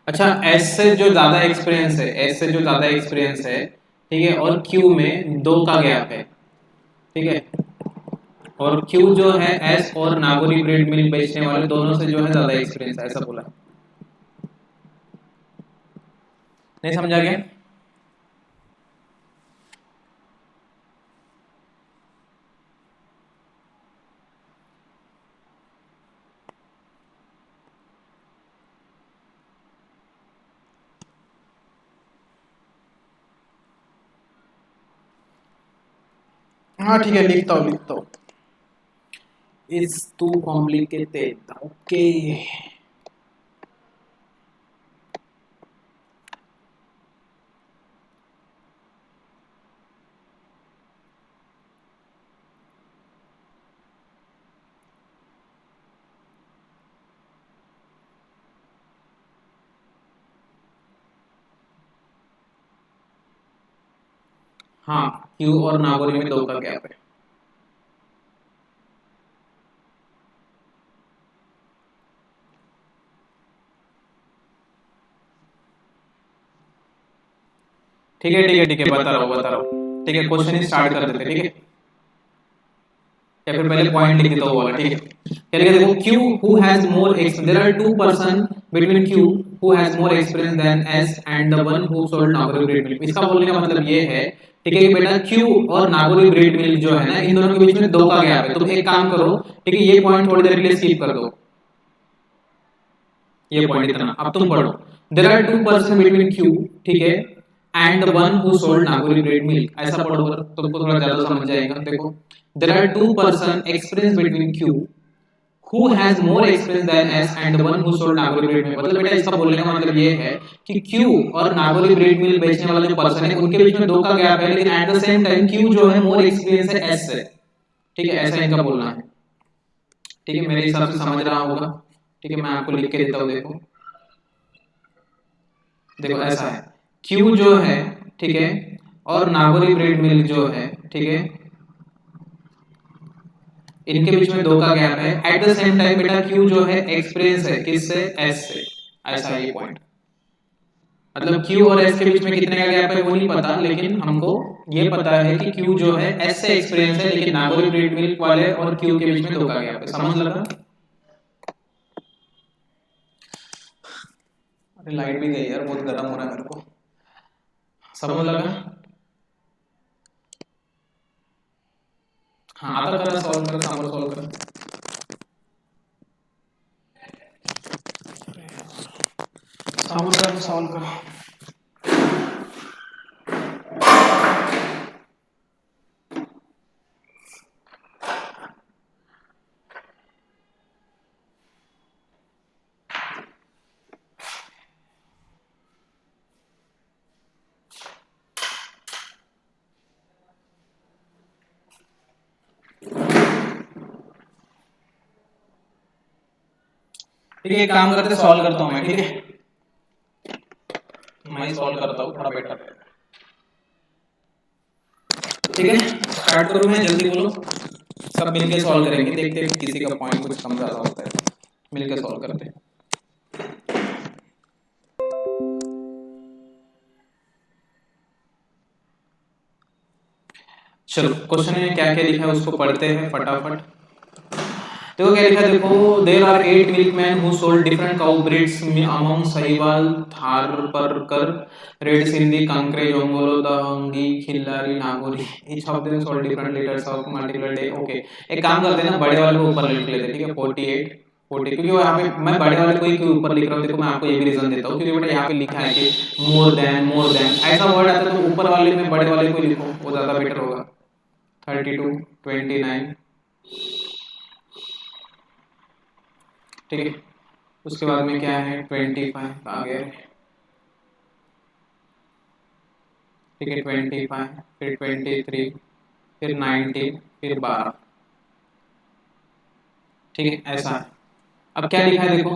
अच्छा, S से जो ज्यादा एक्सपीरियंस है, S से जो ज्यादा एक्सपीरियंस है, ठीक है, और Q में दो का गैप है, ठीक है. और Q जो है S और नागोरी ब्रेड मिल्क बेचने वाले दोनों से जो है ज्यादा एक्सपीरियंस है, ऐसा बोला. नहीं समझा क्या? हाँ ठीक है, लिखता हूँ। Is too complicated, okay. हाँ, क्यू और नागोरी में 2 का गैप है। ठीक है, बता रहा हूँ। ठीक है, क्वेश्चन स्टार्ट कर देते, ठीक है? या फिर पहले पॉइंट लिख देता हूँ वाला, ठीक है? क्या लिखा देखो, Q who has more experience, there are two person between Q who has more experience than S and the one who sold Nagori bread milk। इसका बोलने का मतलब ये है, ठीक है, कि बेटा Q और नागोरी ब्रेड मिल्क जो है ना, इन दोनों के बीच में 2 का गैप है। तुम एक काम करो, ठीक है, ये पॉइंट थोड़ी देर के लिए स्किप कर दो, ये पॉइंट इतना। अब तुम पढ़ो, there are two person between Q, ठीक है, and the one who sold Nagori bread milk. ऐसा पढ़ो, तुमको थोड़ा ज्यादा समझ जाएगा। देखो, there are two person experience between Q who has more experience than S and the one who sold Nagori bread milk. मतलब बेटा इसका बोलने का मतलब ये है कि Q और नागोरी ब्रेड मिल्क बेचने वाला जो पर्सन है, उनके बीच में 2 का गैप है, लेकिन at the same time Q जो है मोर एक्सपीरियंस है S से। ठीक है, ऐसा इनका बोलना है। ठीक है, मेरे हिसाब से समझ रहा होगा। ठीक है, मैं आपको लिख के देता हूँ। देखो देखो ऐसा है, क्यू जो है, ठीक है, और नागोरी ब्रेड मिल्क जो है, ठीक है, इनके बीच में 2 का गैप है। एट द सेम टाइम बेटा क्यू जो है एक्सपीरियंस है किससे? एस से। ऐसा है ये पॉइंट। मतलब क्यू और एस के बीच में कितने का गैप है वो नहीं पता, लेकिन हमको ये पता है कि क्यू जो है एस से एक्सपीरियंस है, लेकिन नागोरी ब्रेड मिल्क वाले और क्यू के बीच में 2 का गैप है। समझ लगा? अरे लाइट भी गई यार, बहुत गर्म हो रहा है मेरे को। समझ लगा? हाँ, आता कर, सॉल्व कर, सामने सॉल्व कर। सामने सॉल्व कर। ठीक है, एक काम करते, सॉल्व करता हूँ मैं। ठीक है, मैं सॉल्व करता हूँ, थोड़ा बेटर। ठीक है, स्टार्ट करूँ मैं? जल्दी बोलो, सब मिलके सॉल्व करेंगे। देखते हैं किसी का पॉइंट कुछ कम ज्यादा होता है, मिलके सॉल्व करते हैं। चलो, क्वेश्चन में क्या क्या लिखा है उसको पढ़ते हैं फटाफट। देखो क्या लिखा है, देखो, there are 8 milkman who sold different cow breeds among Sahiwal, Tharparkar, red Sindhi, Kankrej, Ongole, Dangi, Khillari, Nagori. Each of them sold different litres of multiple day. Okay, एक काम करते हैं ना, बड़े वाले को ऊपर लिख लेते हैं। ठीक है, 48 40, क्योंकि वो यहाँ पे मैं बड़े वाले को ही क्यों ऊपर लिख रहा हूँ, देखो मैं आपको ये भी रीजन देता हूँ, क्योंकि बेटा यहाँ पे लिखा है कि मोर देन ऐसा वर्ड आता है, तो ऊपर वाले में बड़े वाले को लिखो, वो ज्यादा बेटर होगा। 32 29, ठीक है, उसके बाद में क्या है, 25 आ गया। ठीक है, 25, फिर 23, फिर 19, फिर 12। ठीक है, ऐसा है। अब क्या लिखा है देखो,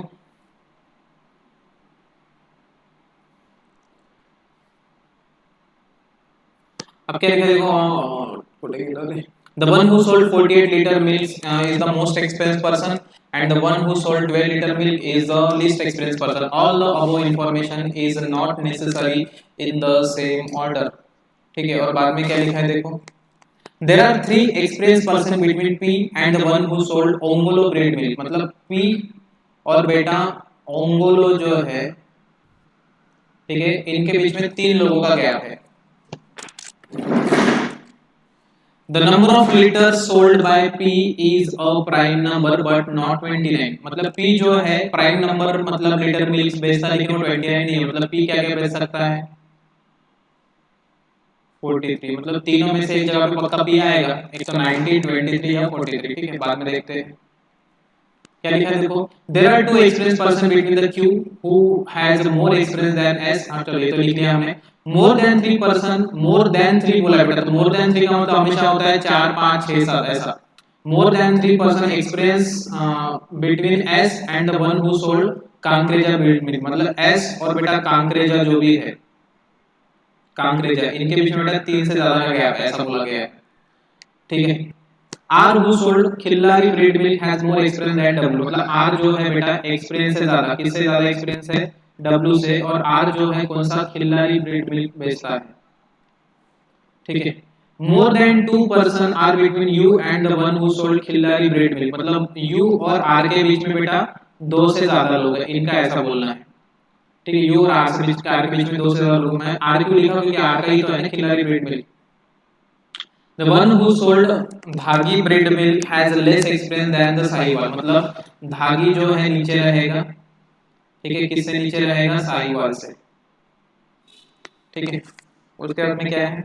अब क्या लिखा है देखो, the one who sold 48 liter milk is the most experienced person, and the one who sold 12 liter milk is the least experienced person. All the above information is not necessary in the same order। ठीक है, और बाद में क्या लिखा है देखो, there are 3 experienced person between P and the one who sold Ongolo bread milk। मतलब P और बेटा ओंगोलो जो है, ठीक है, इनके बीच में 3 लोगों का गैप है। The number of liters sold by P is a prime number but not 29। मतलब P जो है प्राइम नंबर, मतलब लीटर मिल्क बेचता है लेकिन वो 29 नहीं है। मतलब P क्या क्या बेच सकता है? 43। मतलब तीनों में से एक जगह पे पक्का P आएगा, एक तो 90, 23 या 43। ठीक है, बाद में देखते हैं क्या लिखा है। देखो, there are two experience person between the Q who has more experience than S. हाँ चलो, ये तो लिख लिया हमने। More than 3 person, more than 3 बोला है बेटा, तो मोर देन 3 का मतलब हमेशा होता है 4 5 6 7 ऐसा। More than 3 person experience between S and the one who sold Kankreja breed milk. मतलब एस और बेटा कांक्रेजा जो भी है, कांक्रेजा, इनके बीच में बेटा 3 से ज्यादा का गैप है, ऐसा बोला गया है। ठीक है, R who sold Khillari breed milk has more experience than W. मतलब आर जो है बेटा एक्सपीरियंस से ज्यादा, किससे ज्यादा एक्सपीरियंस है? डब्ल्यू से। और आर जो है कौन सा? खिल्लारी ब्रीड मिल्क बेचता है। ठीक है, more than 2 person are between U and the one who sold Khillari breed milk. मतलब यू और आर के बीच में बेटा 2 से ज्यादा लोग हैं, इनका ऐसा बोलना है। ठीक है, यू और आर से बीच, आर के बीच में 2 से ज्यादा लोग। मैं आर क्यों लिखा? क्योंकि आर का ही तो है ना Khillari breed milk. The one who sold धागी breed milk has less experience than the Sahiwal. मतलब धागी जो है नीचे रहेगा। ठीक है, किससे नीचे रहेगा? साहीवाल से। ठीक है, उसके बाद में क्या है?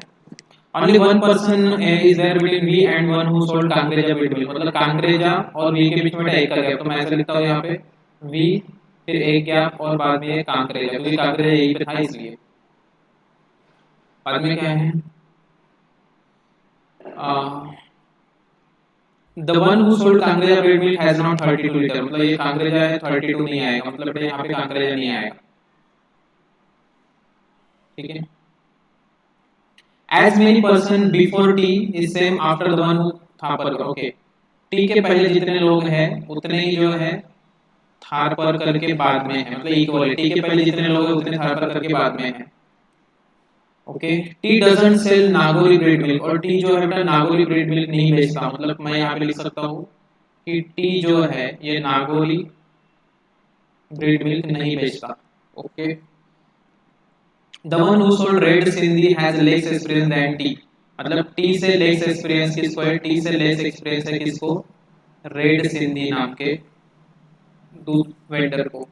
Only one person is there between V and one who sold Kankreja breed milk. मतलब कांकरेजा और V के बीच में एक का गैप, तो मैं ऐसा लिखता हूँ यहाँ पे V, फिर एक गैप और बाद में कांकरेजा, क्योंकि कांकरेजा यही पे था इसलिए। बाद में क्या है? The one who sold Kankreja breed milk has not 32 litre. मतलब ये कांकरेजा है, 32 नहीं आएगा, मतलब यहाँ पे कांकरेजा नहीं आएगा। ठीक है, as many person before T is same after the one who था पर। ओके, टी के पहले जितने लोग हैं उतने ही जो है थार पर करके बाद में है। मतलब इक्वल है, टी के पहले जितने लोग हैं उतने थार पर करके बाद में है। Okay, T doesn't sell Nagori bread milk. और टी जो है बेटा नागोरी ब्रेड मिल्क नहीं बेचता। मतलब मैं यहाँ पे लिख सकता हूँ कि टी जो है ये नागोरी ब्रेड मिल्क नहीं बेचता। Okay, the one who sold red Sindhi has less experience than T. मतलब टी से लेस एक्सपीरियंस किसको है? टी से लेस एक्सपीरियंस है किसको? रेड सिंधी नाम के दूध वेंडर को।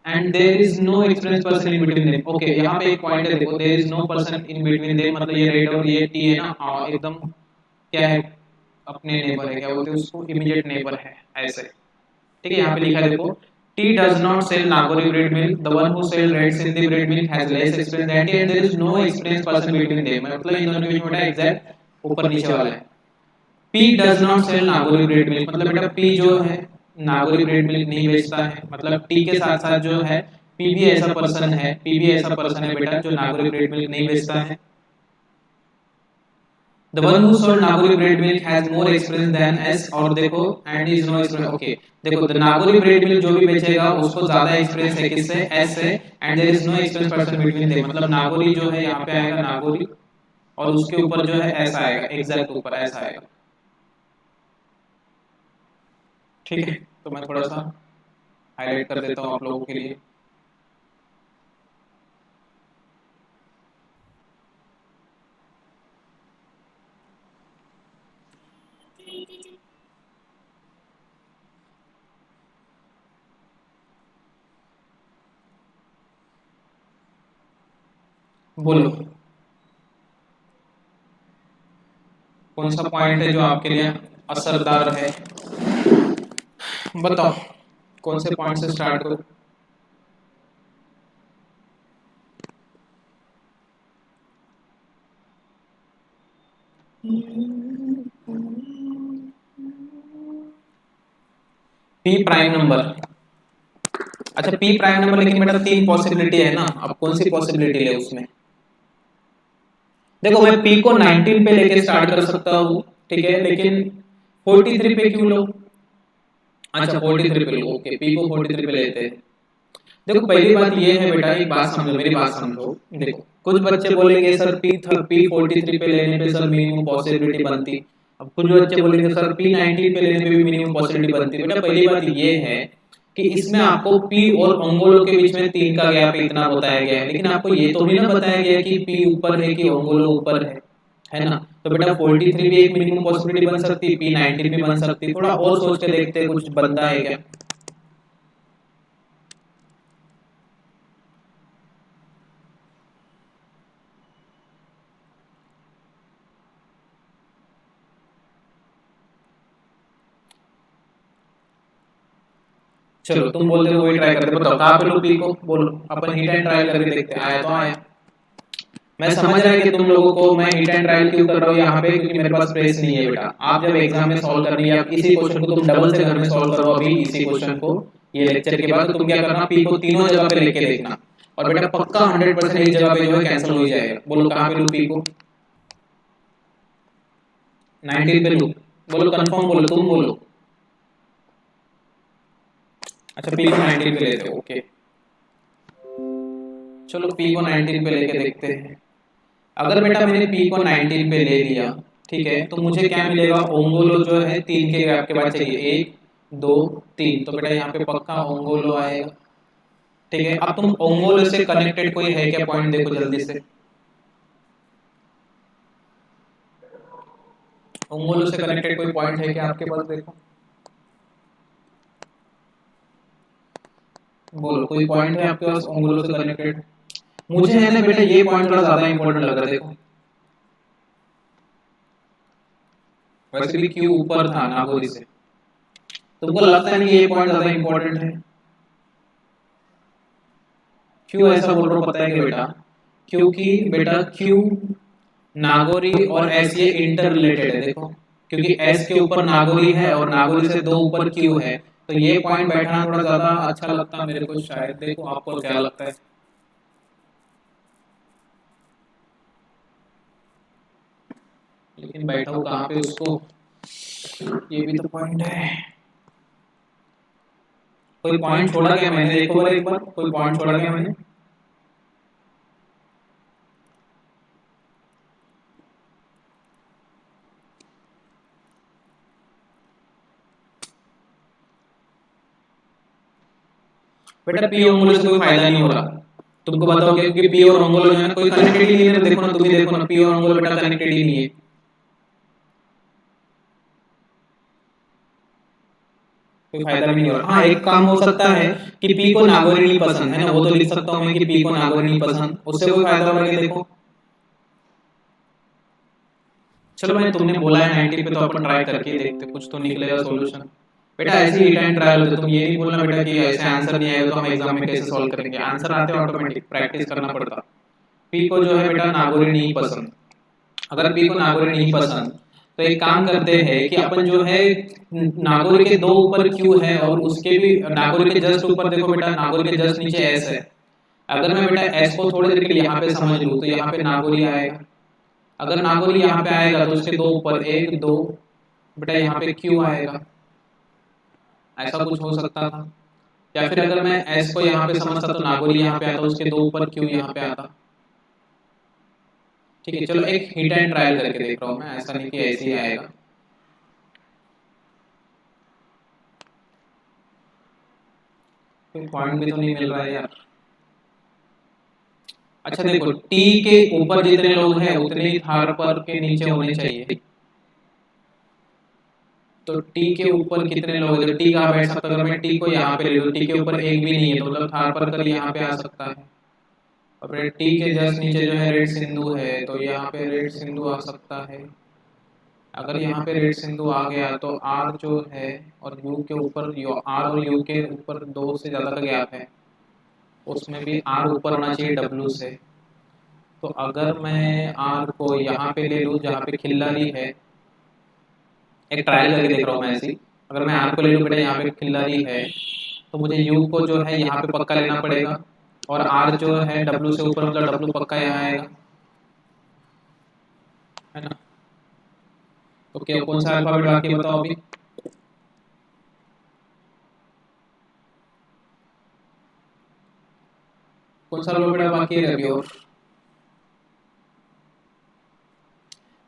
And there is no experience person in between them. Okay, यहाँ पे एक पॉइंट है, देखो, there is no person in between them. मतलब ये रेड और ये टी है ना, एकदम क्या है? अपने नेबर है, क्या बोलते हैं उसको? इमीडिएट नेबर है ऐसे। ठीक है, यहाँ पे लिखा है देखो, T does not sell Nagori bread milk, the one who sell red Sindhi bread milk has less experience than T and there is no experience person between them. मतलब इन दोनों के बीच में एग्जैक्ट ऊपर नीचे वाला है। P does not sell Nagori bread milk. मतलब बेटा पी जो है नागोरी ब्रेड मिल्क नहीं बेचता है। मतलब टी के साथ साथ जो है पी भी ऐसा पर्सन है, पी भी ऐसा पर्सन है बेटा जो नागोरी ब्रेड मिल्क नहीं बेचता है। The one who sold Nagori bread milk has more experience than S। और देखो and is no experience। Okay, देखो the Nagori bread milk जो भी बेचेगा उसको ज्यादा एक्सपीरियंस है किससे? S से। and there is no experience person between them। मतलब नागोरी जो है यहाँ पे आएगा नागोरी, और उसके ऊपर जो है ऐसा आएगा, एग्जैक्ट ऊपर ऐसा आएगा। ठीक है, तो मैं थोड़ा सा हाईलाइट कर देता हूँ आप लोगों के लिए। बोलो कौन सा पॉइंट है जो आपके लिए असरदार है? बताओ कौन से पॉइंट से स्टार्ट करो? P prime number. अच्छा, पी प्राइम नंबर, लेकिन बेटा 3 पॉसिबिलिटी है ना। अब कौन सी पॉसिबिलिटी ले उसमें? देखो, मैं पी को 19 पे लेके स्टार्ट कर सकता हूँ, ठीक है, लेकिन 43 पे क्यों लो? अच्छा, 43 पे लो। ओके, पी को 43 पे लेते हैं। देखो, पहली बात ये है बेटा, एक बात समझो, मेरी बात समझो। देखो, कुछ बच्चे बोलेंगे सर पी 43 पे लेने पे सर मिनिमम पॉसिबिलिटी बनती। अब कुछ बच्चे बोलेंगे सर पी 19 पे लेने पे भी मिनिमम पॉसिबिलिटी बनती। बेटा पहली बात ये है कि इसमें आपको पी और ओंगोलो के बीच में 3 का गैप इतना बताया गया है, लेकिन आपको ये तो नहीं ना बताया गया कि पी ऊपर है कि ओंगोलो ऊपर है ना। तो बेटा 43 भी एक मिनिमम पॉसिबिलिटी बन सकती है, पी 19 भी बन सकती है। थोड़ा और सोच के देखते हैं कुछ बनता है क्या। चलो तुम बोलते हो वही ट्राई करते, बताओ कहाँ पे लो पी को, बोलो अपन हिट एंड ट्रायल करके देखते हैं, आया तो आया। मैं समझ रहा है कि तुम लोगों को मैं हिट एंड ट्रायल क्यों कर रहा हूँ यहाँ पे, क्योंकि मेरे पास स्पेस नहीं है बेटा। आप जब एग्जाम में सॉल्व करनी है, इसी क्वेश्चन को तुम डबल से घर में सॉल्व करो अभी इसी क्वेश्चन को, ये लेक्चर के बाद, तो तुम क्या करना, पी को तीनों जगह पे लेके देखना, और बेटा पक्का 100% एक जगह पे जो है कैंसिल हो ही जाएगा। बोलो कहाँ पे लू पी को, 19 पे लू, बोलो कंफर्म, बोलो तुम बोलो। अच्छा पी को 19 पे लेते हो, ओके। चलो पी को 19 पे लेके देखते हैं। अगर बेटा मैंने पी को 19 पे ले लिया, ठीक है, तो मुझे क्या मिलेगा, ओंगोलो जो है 3 के गैप के बाद चाहिए, 1 2 3, तो बेटा यहाँ पे पक्का ओंगोलो आएगा। ठीक है, अब तुम ओंगोलो से कनेक्टेड कोई है क्या पॉइंट, देखो जल्दी से। ओंगोलो से कनेक्टेड कोई पॉइंट है क्या आपके पास, देखो बोलो कोई पॉइंट है आपके पास ओंगोलो से कनेक्टेड। मुझे है ना बेटा ये पॉइंट थोड़ा ज्यादा इंपॉर्टेंट लग रहा है, देखो वैसे भी क्यू ऊपर था नागोरी से, तुमको लगता है कि ये पॉइंट ज्यादा इंपॉर्टेंट है। क्यों ऐसा बोल रहा हूँ पता है कि बेटा, क्योंकि बेटा क्यू नागोरी और एस ये इंटर रिलेटेड है, देखो क्योंकि एस के ऊपर नागोरी है और नागोरी से 2 ऊपर क्यू है, तो ये पॉइंट बैठाना थोड़ा ज्यादा अच्छा लगता है मेरे को शायद। देखो आपको क्या लगता है, लेकिन बैठा हूँ कहाँ पे उसको, ये भी तो पॉइंट है। कोई पॉइंट छोड़ा क्या मैंने, देखो एक बार कोई पॉइंट छोड़ा क्या मैंने। बेटा पी ओंगुलो से कोई फायदा नहीं हो रहा, तुमको बताओ क्योंकि पी और ओंगुलो जो है ना कोई कनेक्टेड ही नहीं है, देखो ना तुम ही देखो ना, पी और ओंगुलो बेटा कनेक्टेड ही नहीं है, कोई फायदा भी नहीं हो रहा। हाँ एक काम हो सकता है कि पी को नागोरी नहीं पसंद है ना, वो तो लिख सकता हूँ मैं कि पी को नागोरी नहीं पसंद, उससे कोई फायदा हो रहा है, देखो चलो भाई तुमने बोला है 90 पे, तो अपन ट्राई करके देखते कुछ तो निकलेगा सॉल्यूशन। बेटा ऐसे ही टाइम ट्रायल होते, तुम ये नहीं बोलना बेटा कि ऐसे आंसर नहीं आएगा तो हम एग्जाम में कैसे सॉल्व करेंगे, आंसर आते हैं ऑटोमेटिक, प्रैक्टिस करना पड़ता। पी को जो है बेटा नागोरी नहीं पसंद, अगर पी को नागोरी नहीं पसंद तो एक काम करते हैं कि अपन जो है नागोरी के 2 ऊपर क्यू है और उसके भी नागोरी के जस्ट ऊपर देखो बेटा, नागोरी के जस्ट नीचे एस है। अगर मैं बेटा एस को थोड़ी देर के लिए यहाँ पे समझ लूँ तो यहाँ पे नागोरी आएगा, अगर नागोरी यहाँ पे आएगा तो उसके 2 ऊपर 1 2 बेटा यहाँ पे क्यू आएगा, ऐसा कुछ हो सकता था। या फिर अगर मैं एस को यहाँ पे समझता तो नागोरी यहाँ पे आता, उसके 2 ऊपर क्यू यहाँ पे आता। ठीक है चलो एक हिट एंड ट्रायल करके देख रहा हूँ मैं, ऐसा नहीं कि ऐसे ही आएगा। कोई पॉइंट भी तो नहीं मिल रहा है यार। अच्छा देखो टी के ऊपर जितने लोग हैं उतने ही थार पर के नीचे होने चाहिए, तो टी के ऊपर कितने लोग हैं, तो टी कहाँ बैठ सकता है, अगर मैं टी को यहाँ पे ले लूँ, टी के ऊपर एक भी नहीं है, तो मतलब थार पर कर यहाँ पे आ सकता है। और फिर टी के जस्ट नीचे जो है रेड सिंधु है, तो यहाँ पे रेड सिंधु आ सकता है। अगर यहाँ पे रेड सिंधु आ गया तो आर जो है और यू के ऊपर, आर और यू के ऊपर 2 से ज़्यादा का गैप है, उसमें भी आर ऊपर होना चाहिए डब्ल्यू से। तो अगर मैं आर को यहाँ पे ले लूँ जहाँ पे खिल्लारी है, एक ट्रायल करके देख रहा हूँ मैं ऐसी, अगर मैं आर को ले लूँ बेटा यहाँ पे खिल्लारी है, तो मुझे यू को जो है यहाँ पे पक्का लेना पड़ेगा, और आर जो है डब्ल्यू से ऊपर, मतलब डब्ल्यू पक्का यहाँ आएगा, है ना। तो क्या कौन सा अल्फाबेट बाकी है बताओ अभी। कौन सा अल्फाबेट बाकी है अभी, और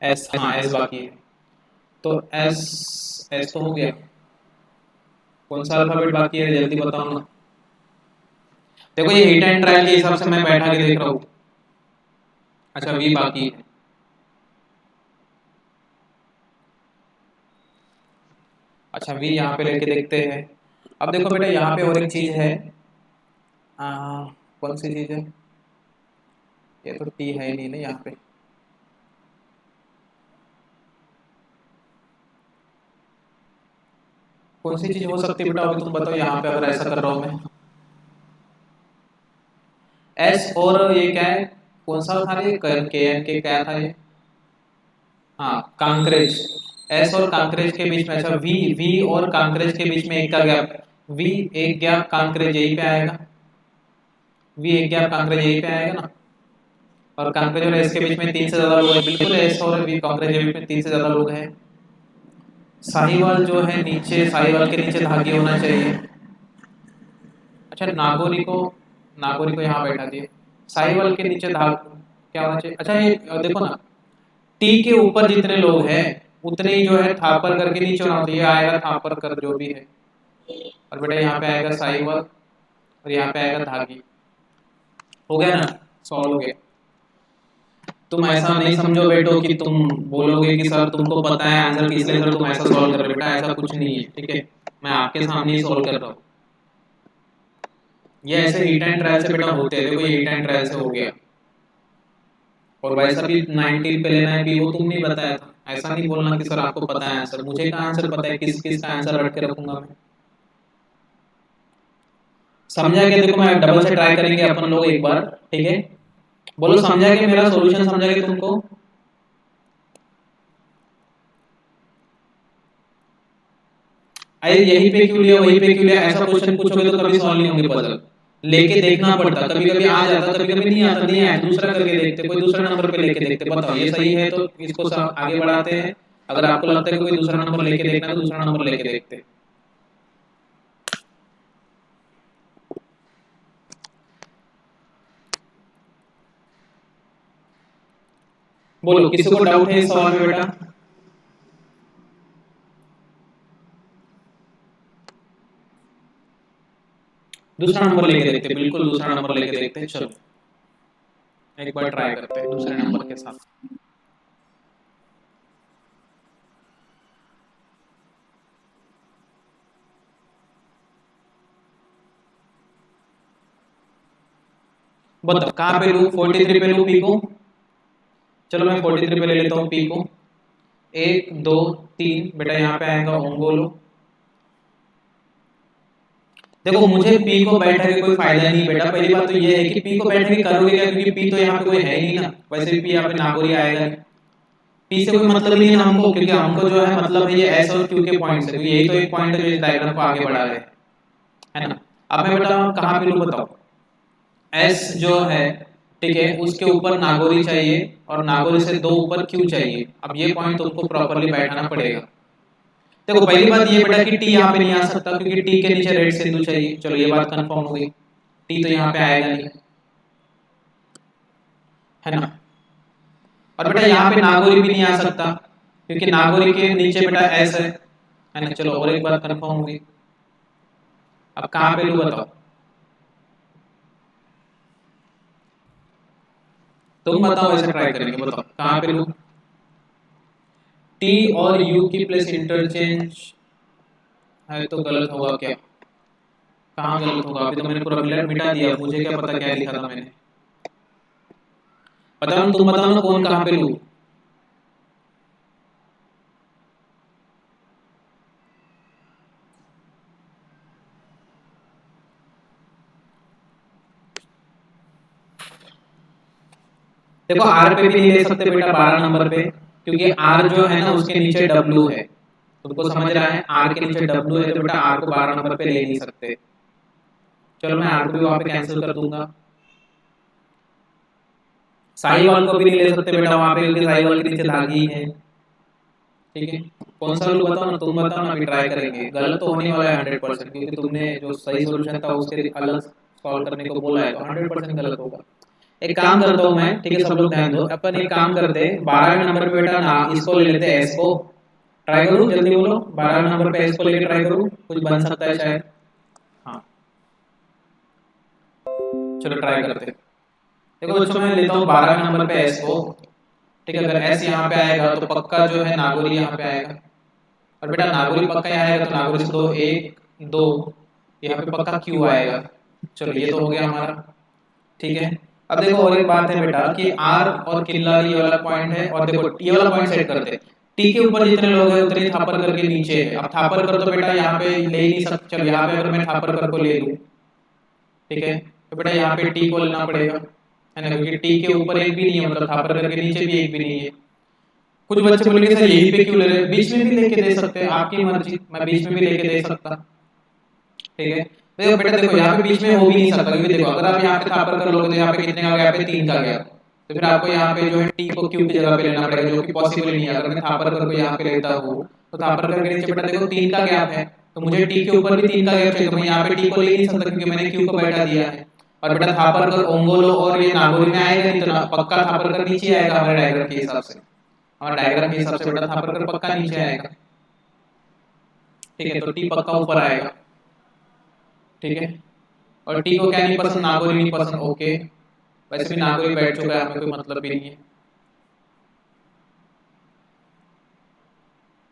एस, हाँ एस बाकी है। तो एस, एस तो हो गया। कौन सा अल्फाबेट बाकी है जल्दी बताओ ना। देखो ये हिट एंड ट्रायल के हिसाब से मैं बैठा के देख रहा हूँ। अच्छा वी बाकी है। अच्छा वी यहाँ पे लेके देखते हैं। अब देखो बेटा यहाँ पे और एक चीज है। कौन सी चीज है? ये तो टी है ही नहीं ना यहाँ पे। कौन सी चीज हो सकती है बेटा, अभी तुम बताओ यहाँ पे अगर ऐसा कर रहा हूँ मैं। एस और ये क्या है? कौन सा था ये? के एन के क्या था ये? हाँ कांकरेज। एस और कांकरेज के बीच में, अच्छा वी वी और कांकरेज के बीच में एक का गैप। वी एक गैप कांकरेज यहीं पे आएगा। वी एक गैप कांकरेज यहीं पे आएगा ना। और कांकरेज और एस के बीच में तीन से ज्यादा लोग हैं, बिल्कुल एस और वी कांकरेज के बीच में तीन से ज्यादा लोग हैं। साहिवाल जो है नीचे, साहिवाल के नीचे धागे होना चाहिए। अच्छा नागौरी को, नागौरी को यहाँ बैठा दिए। साहिवाल के नीचे धाग क्या होना चाहिए? अच्छा ये देखो ना, टी के ऊपर जितने लोग हैं उतने ही जो है थापर करके नीचे होना चाहिए, आएगा थापर कर जो भी है। और बेटा यहाँ पे आएगा साहिवाल और यहाँ पे आएगा धागी। हो गया ना, सॉल्व हो गया। तुम ऐसा नहीं समझो बेटो कि तुम बोलोगे कि सर तुमको पता है आंसर, इसलिए सर तुम ऐसा सॉल्व कर रहे हो। बेटा ऐसा कुछ नहीं है, ठीक है, मैं आपके सामने ही सॉल्व कर रहा हूँ। ये ऐसे हिट एंड ट्रायल से बेटा होते हैं। देखो ये हिट एंड ट्रायल से हो गया। और वैसा भी 19 पे लेना है भी, वो तुम नहीं बताया था। ऐसा नहीं बोलना कि सर आपको पता है आंसर, मुझे का आंसर पता है, किस किस का आंसर रट के रखूंगा मैं। समझा क्या? देखो मैं डबल से ट्राई करेंगे अपन लोग एक बार, ठीक है। बोलो समझा क्या, मेरा सॉल्यूशन समझा क्या तुमको? अरे यहीं पे क्यों लिया, वहीं पे क्यों लिया, ऐसा क्वेश्चन पूछोगे तो कभी सॉल्व नहीं होंगे पजल। लेके देखना पड़ता, कभी कभी आ जाता, कभी कभी नहीं आता। नहीं आया दूसरा करके देखते, कोई दूसरा नंबर पे लेके देखते। बताओ ये सही है तो इसको आगे बढ़ाते हैं। अगर आपको लगता है कि कोई दूसरा नंबर लेके देखना है तो दूसरा नंबर लेके देखते हैं। बोलो किसी को डाउट है इस सवाल में बेटा? दूसरा नंबर लेके देखते, बिल्कुल दूसरा नंबर लेके देखते हैं। चलो एक बार ट्राई करते हैं दूसरे नंबर के साथ। बताओ कहाँ पे लूँ? 43 पे लूँ पी को? चलो मैं 43 पे ले लेता हूँ पी को। 1 2 3 बेटा यहाँ पे आएगा ओंगोलो। देखो मुझे पी को बैठा के कोई फायदा नहीं बेटा। पहली बात तो ये है कि पी को बैठा के करोगे क्या, क्योंकि पी तो यहाँ पे कोई है ही नहीं ना। वैसे भी पी यहाँ पे नागौरी आएगा नहीं। पी से कोई मतलब ही नहीं है हमको, क्योंकि हमको जो है मतलब है ये एस और क्यू के पॉइंट से, क्योंकि यही तो एक पॉइंट है जो इस डायग्राम को आगे बढ़ा रहे हैं, है ना। अब मैं बेटा कहाँ पे लूँ बताओ? एस जो है, ठीक है, उसके ऊपर नागौरी चाहिए और नागौरी से 2 ऊपर क्यू चाहिए। अब ये पॉइंट तुमको प्रॉपर्ली बैठाना पड़ेगा। देखो पहली बात ये बेटा कि टी यहाँ पे नहीं आ सकता, क्योंकि टी के नीचे रेड सिंधु चाहिए। चलो ये बात कंफर्म हो गई, टी तो यहाँ पे आएगा नहीं, है ना। और बेटा यहाँ पे नागौरी भी नहीं आ सकता, क्योंकि नागौरी के नीचे बेटा एस है ना। चलो और एक बात कंफर्म हो गई। अब कहाँ पे लूँ बताओ? तुम बताओ, ऐसे ट्राई करेंगे, बताओ कहाँ पे लूँ? टी और यू की प्लेस इंटरचेंज है तो गलत होगा क्या? कहाँ गलत होगा? अभी तो मैंने पूरा मिटा दिया, मुझे क्या पता क्या लिखा था मैंने। बताओ ना, तुम बताओ ना कौन कहाँ पे लूँ? देखो आर पे भी नहीं ले सकते बेटा 12 नंबर पे, क्योंकि आर जो है ना उसके नीचे डब्ल्यू है। तुमको समझ रहा है, आर के नीचे डब्ल्यू है तो बेटा आर को 12 नंबर पे ले नहीं सकते। चलो मैं आर को भी वहां पे कैंसिल कर दूंगा। साहिवाल को भी नहीं ले सकते बेटा वहां पे, क्योंकि साहिवाल के नीचे धागी है। ठीक है, कौन सा लूँ बताओ ना, तुम बताओ ना, अभी ट्राई करेंगे। गलत तो होने वाला है 100%, क्योंकि तुमने जो सही सोल्यूशन था उसके अलग सॉल्व करने को बोला है, तो 100% गलत होगा। एक काम करता हूँ मैं, ठीक है, सब लोग ध्यान दो। अपन एक काम करते हैं, 12वें नंबर पे बेटा ना इसको ले लेते हैं, एस को। ट्राई करूँ, जल्दी बोलो, 12 नंबर पे एस को लेके ट्राई करूँ, कुछ बन सकता है शायद। हाँ चलो ट्राई करते हैं। देखो बच्चों मैं लेता हूँ 12 नंबर पे एस को, ठीक है। अगर एस यहाँ पे आएगा तो पक्का जो है नागौरी यहाँ पे आएगा, और बेटा नागौरी पक्का यहाँ आएगा तो नागौरी से 2 1 2, यहाँ पे पक्का क्यू आएगा। चलो ये तो हो गया हमारा, ठीक है। अब देखो और एक बात है बेटा कि आर और किल्लारी ये वाला पॉइंट है, और देखो ये वाला पॉइंट सेट करते हैं, टी के ऊपर जितने लोग हैं उतने थापर कर के नीचे है। अब थापर कर तो बेटा यहाँ पे ले ही नहीं सकते, चलो यहाँ पे अगर मैं थापर कर को ले लूँ, ठीक है, तो बेटा यहाँ पे टी को लेना पड़ेगा, है ना, क्योंकि टी के ऊपर एक भी नहीं है, मतलब थापर कर के नीचे भी एक भी नहीं है। कुछ बच्चे बोलेंगे सर यहीं पे क्यों ले रहे हैं, बीच में भी लेके दे सकते हैं, आपकी मर्जी, मैं बीच में भी लेके दे सकता, ठीक है। देखो बेटा देखो यहाँ पे बीच में हो भी नहीं सकता, क्योंकि देखो अगर आप यहाँ पे थापर कर लोगे तो यहाँ पे कितने का गैप है, 3 का गैप, तो फिर आपको यहाँ पे जो है टी को क्यू की जगह पे लेना पड़ेगा, जो कि पॉसिबल नहीं है। अगर मैं थापर कर को यहाँ पे लेता हूँ तो थापर कर के नीचे बेटा देखो 3 का गैप है, तो मुझे टी के ऊपर भी 3 का गैप चाहिए, तो मैं यहाँ पे टी को ले नहीं सकता क्योंकि मैंने क्यू को बैठा दिया है। और बेटा थापर कर ओंगोलो और ये नागौरी में आएगा नहीं, तो पक्का थापर कर नीचे आएगा हमारे डायग्राम के हिसाब से, हमारे डायग्राम के हिसाब से बेटा थापर कर पक्का नीचे आएगा, ठीक है। तो टी पक्का ऊपर आएगा, ठीक है। और टी को क्या नहीं पसंद, नागौरी नहीं पसंद, ओके, वैसे भी नागौरी बैठ चुका है, हमें कोई मतलब भी नहीं है।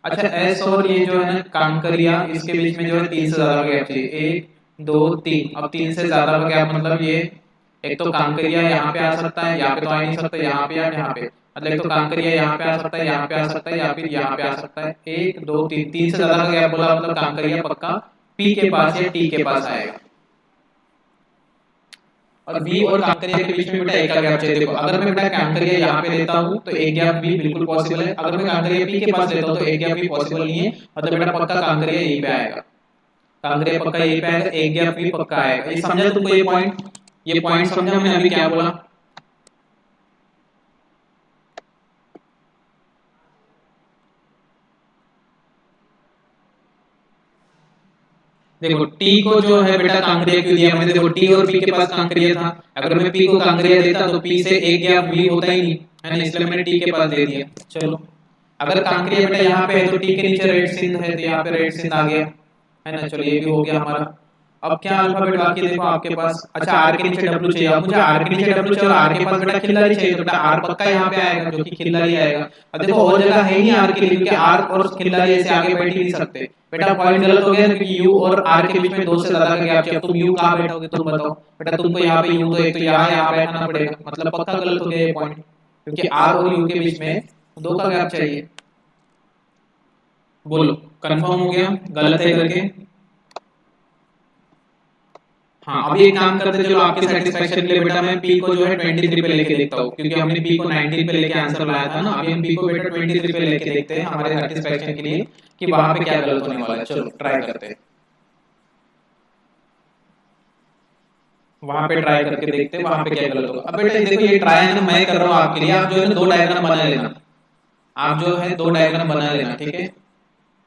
अच्छा एस और ये जो है ना कांकरिया, इसके बीच में जो है 3 से ज्यादा का गैप चाहिए, 1 2 3। अब 3 से ज्यादा का गैप मतलब ये, एक तो कांकरिया यहाँ पे आ सकता है, यहाँ पे तो आ ही नहीं सकता, यहाँ पे या यहाँ पे, मतलब एक तो कांकरिया यहाँ पे आ सकता है, यहाँ पे आ सकता है, या फिर यहाँ पे आ सकता है। 1 2 3, 3 से ज्यादा का गैप बोला मतलब कांकरिया पक्का पी के पास या टी के पास आएगा। और बी और कांकरिया के बीच में बेटा एक का गैप चाहिए। देखो अगर मैं बेटा कांकरिया यहाँ पे लेता हूँ तो एक गैप भी बिल्कुल पॉसिबल है, अगर मैं कांकरिया पी के पास लेता हूँ तो एक गैप भी पॉसिबल नहीं है, मतलब बेटा पक्का कांकरिया यहीं पे आएगा, कांकरिया पक्का यहीं पे आएगा, एक गैप भी पक्का आएगा। ये समझा तुमको, ये पॉइंट समझा मैंने अभी क्या बोला। देखो टी को जो है बेटा कांकरिया क्यों दिया मैंने, देखो टी और पी के पास कांकरिया था, अगर मैं पी को कांकरिया देता तो पी से एक गैप भी होता ही नहीं, है ना, इसलिए मैंने टी के पास दे दिया। चलो अगर कांकरिया बेटा यहाँ पे है तो टी के नीचे रेड सिंध है, तो यहाँ पे रेड सिंध आ गया, है ना। चलो ये भी हो गया हमारा। अब क्या अल्फाबेट बाकी है देखो आपके पास, अच्छा आर के नीचे डब्ल्यू चाहिए, अब मुझे आर के नीचे डब्ल्यू चाहिए और आर के पास बेटा खिल्लारी चाहिए, तो बेटा आर पक्का यहाँ पे आएगा जो कि खिल्लारी आएगा। अब देखो और जगह है नहीं आर के लिए, क्योंकि आर और खिल्लारी ऐसे आगे बैठ ही नहीं सकते। बेटा पॉइंट गलत हो गया, क्योंकि यू और आर के बीच में 2 से ज्यादा का गैप चाहिए। अब तुम यू कहाँ बैठोगे तुम बताओ, बेटा तुमको यहाँ पे यू तो एक तो यहाँ बैठाना पड़ेगा, मतलब पक्का गलत हो गया ये पॉइंट, क्योंकि आर और यू के बीच में 2 का गैप चाहिए। बोलो कंफर्म हो गया गलत है करके। हाँ अभी एक काम करते चलो आपके सेटिस्फेक्शन के लिए बेटा मैं पी को जो है 23 पे लेके देखता हूँ, क्योंकि हमने पी को 19 पे लेके आंसर लाया था ना, अभी हम पी को बेटा 23 पे लेके देखते हैं हमारे सेटिस्फेक्शन के लिए कि वहां पे क्या गलत होने वाला है। चलो ट्राई करते हैं, वहां पे ट्राई करके देखते हैं वहां पे क्या गलत होगा। अब बेटा देखो ये ट्राई है ना मैं कर रहा हूँ आपके लिए, आप जो है ना 2 डायग्राम बना लेना, आप जो है 2 डायग्राम बना लेना, ठीक है।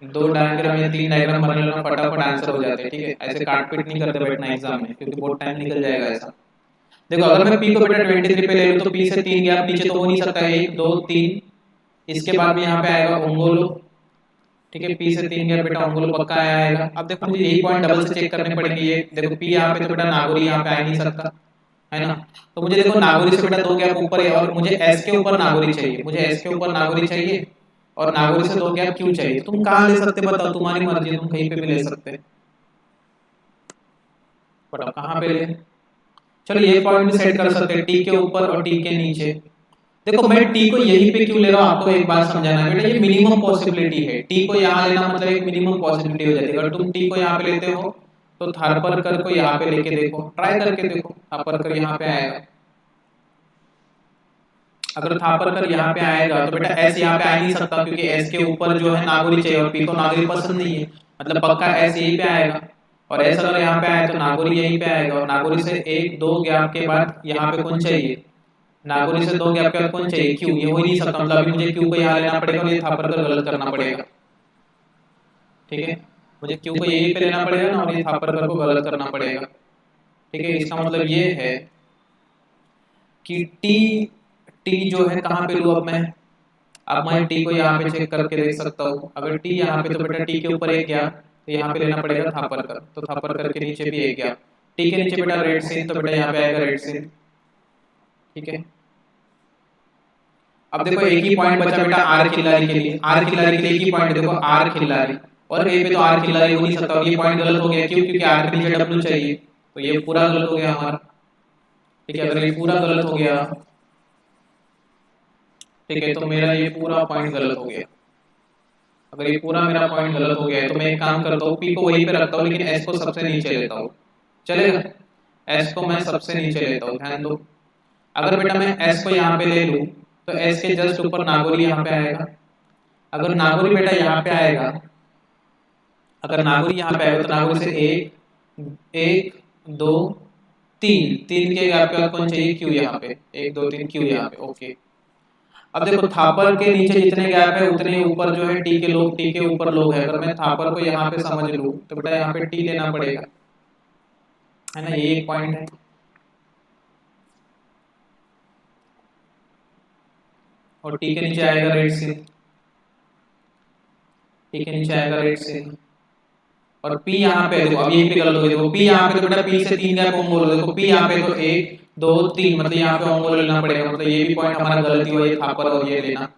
2 डायग्राम या 3 डायग्राम बना लेना, फटाफट आंसर हो जाते हैं, ठीक है। ऐसे काट पीट नहीं करते बैठना एग्जाम में, क्योंकि बहुत टाइम निकल जाएगा ऐसा। देखो अगर मैं पी को बेटा 23 पे ले लूँ तो पी से 3 गैप नीचे तो हो नहीं सकता, 1 2 3, इसके बाद में यहाँ पे आएगा ओंगोलो, ठीक है। पी से 3 गैप बेटा ओंगोलो पक्का आएगा। अब देखो मुझे यही पॉइंट डबल से चेक करने पड़ेंगे, ये देखो पी यहाँ पे तो बेटा नागौरी यहाँ पे आ नहीं सकता, है ना। तो मुझे देखो नागौरी से बेटा 2 गैप ऊपर है, और मुझे एस के ऊपर नागौरी चाहिए, मुझे एस के ऊपर नागौरी चाहिए, और नागौरी से 2 गैप क्यों चाहिए। तुम कहाँ ले सकते बताओ, तुम्हारी मर्जी, तुम कहीं पे भी ले सकते, बताओ कहाँ पे ले। चलो ये पॉइंट भी सेट कर सकते हैं, टी के ऊपर और टी के नीचे। देखो मैं टी को यहीं पे क्यों ले रहा हूँ आपको एक बात समझाना है बेटा, ये मिनिमम पॉसिबिलिटी है, टी को यहाँ लेना मतलब एक मिनिमम पॉसिबिलिटी हो जाती है। अगर तुम टी को यहाँ पे लेते हो तो थारपरकर को यहाँ पे लेके देखो, ट्राई करके देखो, थापरकर यहाँ पे आएगा, अगर थापरकर यहाँ पे आएगा तो बेटा एस यहाँ पे आ ही नहीं सकता, क्योंकि एस के ऊपर जो है नागौरी चाहिए और पी को नागौरी पसंद नहीं है, मतलब पक्का एस यहीं पे आएगा। और एस अगर यहाँ पे आए तो नागौरी यहीं पे आएगा, और नागौरी से 1 2 गैप के बाद यहाँ पे कौन चाहिए, नागौरी से 2 गैप के बाद कौन चाहिए, क्यू। ये हो ही नहीं सकता, मतलब अभी मुझे क्यू को यहाँ लेना पड़ेगा और ये थापरकर गलत करना पड़ेगा, ठीक है। मुझे क्यू को यहीं पे लेना पड़ेगा ना, और ये थापरकर को गलत करना पड़ेगा, ठीक है। इसका मतलब ये है कि टी टी जो है कहाँ पे लूँ अब मैं, अब मैं टी को यहाँ पे चेक करके देख सकता हूँ, अगर टी यहाँ पे तो बेटा टी के ऊपर एक गया तो यहाँ पे लेना पड़ेगा थापर कर, तो थापर कर के नीचे भी एक गया, टी के नीचे बेटा रेड सीन, तो बेटा यहाँ पे आएगा रेड सीन। ठीक है, अब देखो एक ही पॉइंट बचा बेटा आर खिल्लारी के लिए, आर खिल्लारी के लिए एक ही पॉइंट देखो आर खिल्लारी, और ये पे तो आर खिल्लारी हो नहीं सकता, और ये पॉइंट गलत हो गया, क्यों? क्योंकि आर के नीचे डब्ल्यू चाहिए, तो ये पूरा गलत हो गया हमारा। ठीक है, अगर ये पूरा गलत हो गया, ठीक है, तो मेरा ये पूरा पॉइंट गलत हो गया। अगर ये पूरा मेरा पॉइंट गलत हो गया है तो मैं एक काम करता हूँ, पी को वहीं पे रखता हूँ लेकिन एस को सबसे नीचे लेता हूँ, चलेगा? एस को मैं सबसे नीचे लेता हूँ, ध्यान दो। अगर बेटा मैं एस को यहाँ पे ले लूँ तो एस के जस्ट ऊपर नागौरी यहाँ पे आएगा, अगर नागौरी बेटा यहाँ पे आएगा, अगर नागौरी यहाँ पे आएगा तो नागौरी से एक एक दो तीन, तीन के गैप पे कौन चाहिए? क्यू यहाँ पे, एक दो तीन क्यू यहाँ पे, ओके। अब देखो थापर के नीचे जितने गैप है उतने ऊपर जो है टी के लोग, टी के ऊपर लोग है, अगर मैं थापर को यहाँ पे समझ लूँ तो बेटा यहाँ पे टी लेना पड़ेगा, है ना, ये एक पॉइंट है। और टी के नीचे आएगा रेड सीन, टी के नीचे आएगा रेड सीन, और पी यहाँ पे देखो, अब यहीं पे गलत हो गई, देखो पी यहाँ पे तो बेटा पी से तीन गैप होंगे, देखो पी यहाँ पे तो एक दो तीन, मतलब यहाँ पे होंगे लेना पड़ेगा, मतलब ये भी पॉइंट हमारा गलती हुआ, ये थापर और ये लेना।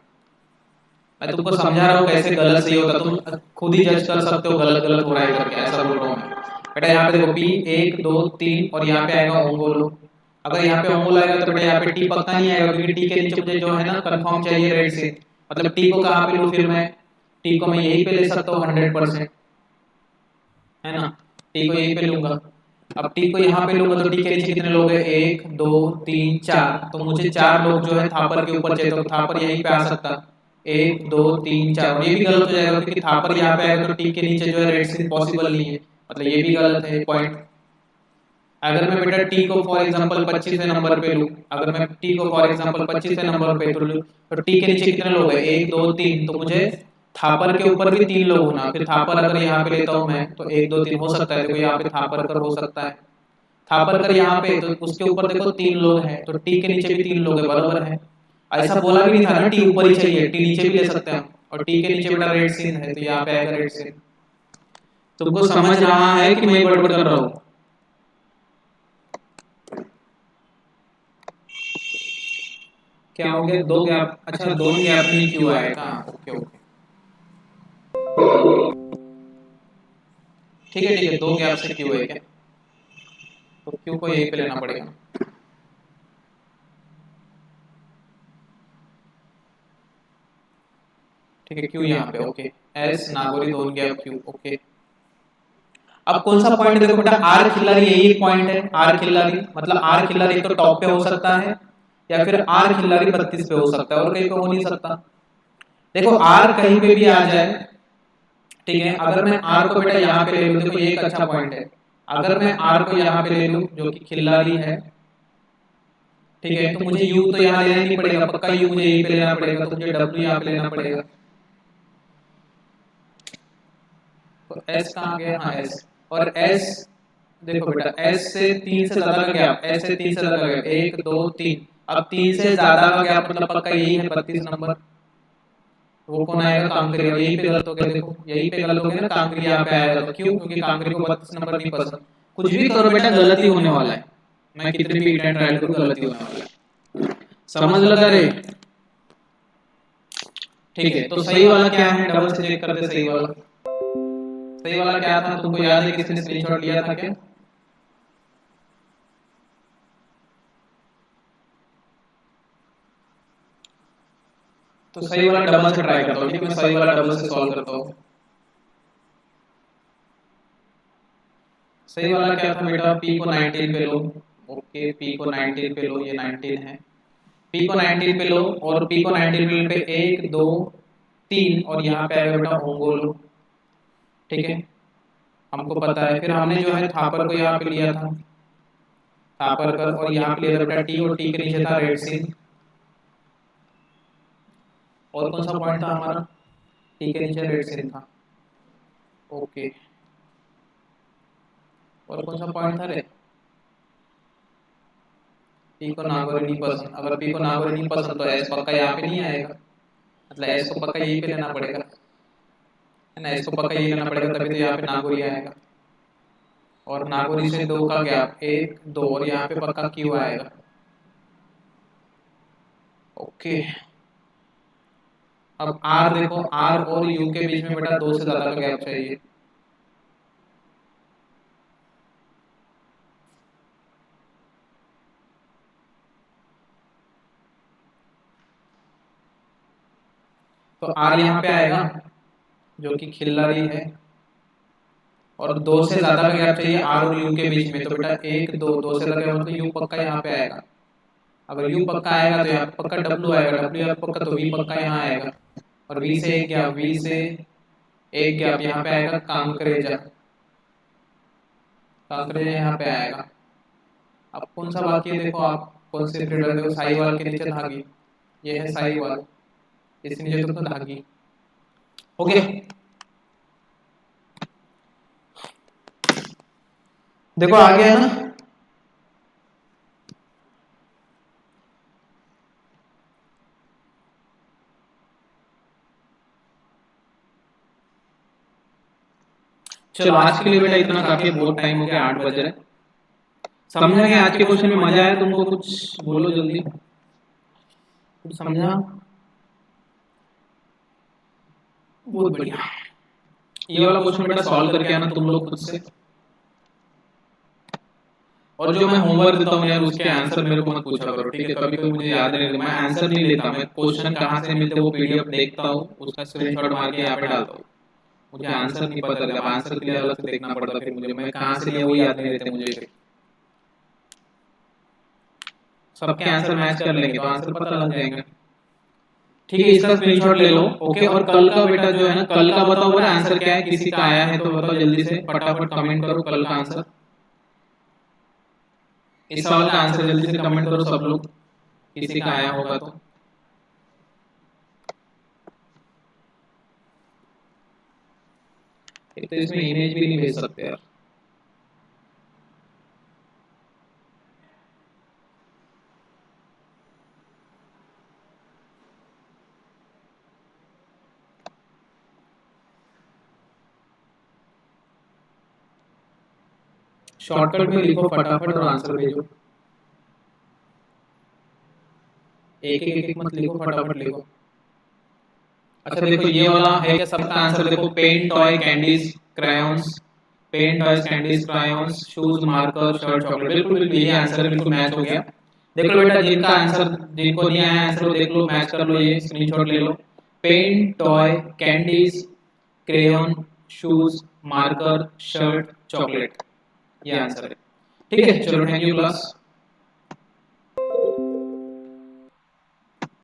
मैं तुमको समझा रहा हूँ कैसे गलत सही होता, तुम खुद ही जज कर सकते हो गलत गलत हो रहा है करके, ऐसा बोल रहा हूँ मैं। बेटा यहाँ पे देखो पी एक दो तीन और यहाँ पे आएगा ओंगोलो, अगर यहाँ पे ओंगोलो आएगा तो बेटा यहाँ पे टी पक्का नहीं आएगा, क्योंकि टी के नीचे मुझे जो है ना कंफर्म चाहिए रेड से, मतलब टी को कहाँ पे लूँ फिर मैं? टी को मैं यहीं पे ले सकता हूँ 100%, है ना, टी को यहीं पे लूंगा। अब टी को यहाँ पे लूंगा तो टी के नीचे कितने लोग हैं? एक दो तीन चार, तो मुझे चार लोग जो है थापर के ऊपर चाहिए, तो थापर यहीं पे आ सकता, एक दो तीन चार, और ये भी गलत हो जाएगा क्योंकि थापर यहाँ पे आएगा तो टी के नीचे जो है रेड सीन पॉसिबल नहीं है, मतलब ये भी गलत है पॉइंट। अगर मैं बेटा टी को फॉर एग्जांपल 25वें नंबर पे लूँ, अगर मैं टी को फॉर एग्जांपल 25वें नंबर पे लूँ तो टी के नीचे कितने लोग हैं? एक दो तीन, तो मुझे थापर के ऊपर भी तीन लोग होना, फिर थापर अगर यहाँ पे लेता हूँ मैं तो एक दो तीन हो सकता है, देखो यहाँ पे थापर कर हो सकता है, थापर कर यहाँ पे तो उसके ऊपर देखो तीन लोग हैं, तो टी के नीचे भी तीन लोग है, बराबर है। ऐसा बोला भी नहीं था ना टी ऊपर ही चाहिए, टी नीचे भी ले सकते हैं, और टी के नीचे बेटा रेड सीन है तो यहाँ पे आएगा रेड सीन। तुमको समझ रहा है कि मैं गड़बड़ कर रहा हूँ? क्या हो गया? दो गैप, अच्छा दोनों गैप में क्यू आएगा, ओके ओके, ठीक है ठीक है, दो गैप से क्यू है क्या, तो क्यू को यहीं पे लेना पड़ेगा। ठीक है, क्यू यहाँ पे, ओके, एस नागौरी दोनों गैप क्यू, ओके। अब कौन सा पॉइंट देखो बेटा, आर खिल्लारी यही एक पॉइंट है, आर खिल्लारी, मतलब आर खिल्लारी एक तो टॉप पे हो सकता है या फिर आर खिल्लारी 32 पे हो सकता है, और कहीं पे हो नहीं सकता। देखो आर कहीं पे भी आ जाए, ठीक है, अगर मैं आर को बेटा यहाँ पे ले लूँ, देखो ये एक अच्छा पॉइंट है, अगर मैं आर को यहाँ पे ले लूँ जो कि खिल्लारी है, ठीक है, तो मुझे यू तो यहाँ लेना नहीं पड़ेगा, पक्का यू मुझे यहीं पे लेना पड़ेगा, तो मुझे डब्ल्यू यहाँ पे लेना पड़ेगा, तो एस कहाँ गया? हाँ एस, और एस देखो बेटा एस से तीन से ज्यादा का गैप, एस से तीन से ज्यादा का गैप, एक दो तीन, अब तीन से ज्यादा का गैप मतलब पक्का यही है 32 नंबर, वो कौन आएगा? कांकरी, और यहीं पे गलत हो गया, देखो यहीं पे गलत हो गया ना, कांकरी यहाँ पे आएगा, तो क्यों? क्योंकि कांकरी को 32 नंबर नहीं पसंद। कुछ भी करो बेटा गलती होने वाला है, मैं कितने भी इंटरनेट ट्रायल करूँ गलती होने वाला है, समझ लगा रे? ठीक है, तो सही वाला क्या है, डबल से चेक करते, सही वाला, सही वाला क्या था तुमको याद है? किसी ने स्क्रीनशॉट लिया था क्या? तो सही वाला डबल से ट्राई करता हूँ, ठीक है, मैं सही वाला डबल से सॉल्व करता हूँ। सही वाला क्या था बेटा? पी को 19 पे लो, ओके, पी को 19 पे लो, ये 19 है, पी को 19 पे लो, और पी को 19 पे एक दो तीन, और यहाँ पे आएगा बेटा ओंगोलो, ठीक है, हमको पता है। फिर हमने जो है थापर को यहाँ पे लिया था, थापर कर, और यहाँ पे लिया था बेटा टी, और टी के नीचे था रेड सीन, और कौन सा पॉइंट था हमारा? टी के नीचे रेड सीन था, ओके, और कौन सा पॉइंट था रे? पी को नागौरी नहीं पसंद, अगर पी को नागौरी नहीं पसंद तो एस पक्का यहाँ पे नहीं आएगा, मतलब एस को पक्का यही पे लेना पड़ेगा, है ना, इसको पक्का यही लेना पड़ेगा, तभी तो यहाँ पे नागोरी आएगा। और नागोरी से 2 का गैप 1 2, और यहाँ पे पक्का क्यू आएगा। ओके, अब आर देखो, आर और यू के बीच में बेटा 2 से ज्यादा का गैप चाहिए। तो आर यहाँ पे आएगा जो कि खिल्लारी है, और 2 से ज्यादा का गैप चाहिए आर और यू के बीच में। तो बेटा 1 2, 2 से ज्यादा मतलब यू पक्का यहाँ पे आएगा। अगर यू पक्का आएगा तो यहाँ पे पक्का डब्ल्यू आएगा, डब्ल्यू यहाँ पक्का, तो वी पक्का यहाँ आएगा। और वी से एक गैप, वी से एक गैप यहाँ पे आएगा कांकरेजा, कांकरेजा यहाँ पे आएगा। अब कौन सा बाकी है देखो, आप कौन से पीरियड देखो, साहिवाल के नीचे धागी, ये है साहिवाल, इसके नीचे तो धागी। हो गया, देखो आ गया ना। चलो आज के लिए बेटा इतना काफी है, बहुत टाइम हो गया, 8 बज रहे। समझा गया आज के क्वेश्चन में? मजा आया तुमको? कुछ बोलो जल्दी, कुछ समझा? बहुत बढ़िया। ये वाला क्वेश्चन बेटा सॉल्व करके आना तुम लोग खुद से, और जो मैं होमवर्क देता हूँ यार उसके आंसर मेरे को मत पूछा करो, ठीक है? कभी कभी मुझे याद नहीं रहता, मैं आंसर नहीं लेता, मैं क्वेश्चन कहाँ से मिलते वो पीडीएफ देखता हूँ, उसका स्क्रीनशॉट मार के यहाँ पे डालता हूँ। मुझे आंसर नहीं पता रहता, आंसर के लिए अलग से देखना पड़ता, फिर मुझे मैं कहाँ से लिया वो याद नहीं रहते मुझे। फिर सबके आंसर मैच कर लेंगे तो आंसर पता लग जाएगा, ठीक है? इसका स्क्रीनशॉट ले लो, ओके? और कल का बेटा जो है ना, कल का बताओ बेटा आंसर क्या है, किसी का आया है तो बताओ जल्दी से, फटाफट कमेंट करो कल का आंसर। इस सवाल का आंसर जल्दी से कमेंट करो सब लोग, किसी का आया होगा तो। एक तो इसमें इमेज भी नहीं भेज सकते यार। शॉर्टकट में लिखो फटाफट और आंसर भेजो, एक एक एक मत लिखो, फटाफट लिखो। अच्छा देखो ये वाला है क्या सबका आंसर? देखो pen toy candies crayons, pen toys candies crayons shoes marker shirt chocolate, बिल्कुल बिल्कुल यही आंसर है, बिल्कुल मैच हो गया। देख लो बेटा जिनका आंसर, जिनको नहीं आया आंसर वो देख लो, मैच कर लो, ये स्क्रीनशॉट ले लो। Pen toy candies crayon shoes marker shirt chocolate, ये आंसर है, ठीक है? चलो थैंक यू क्लास।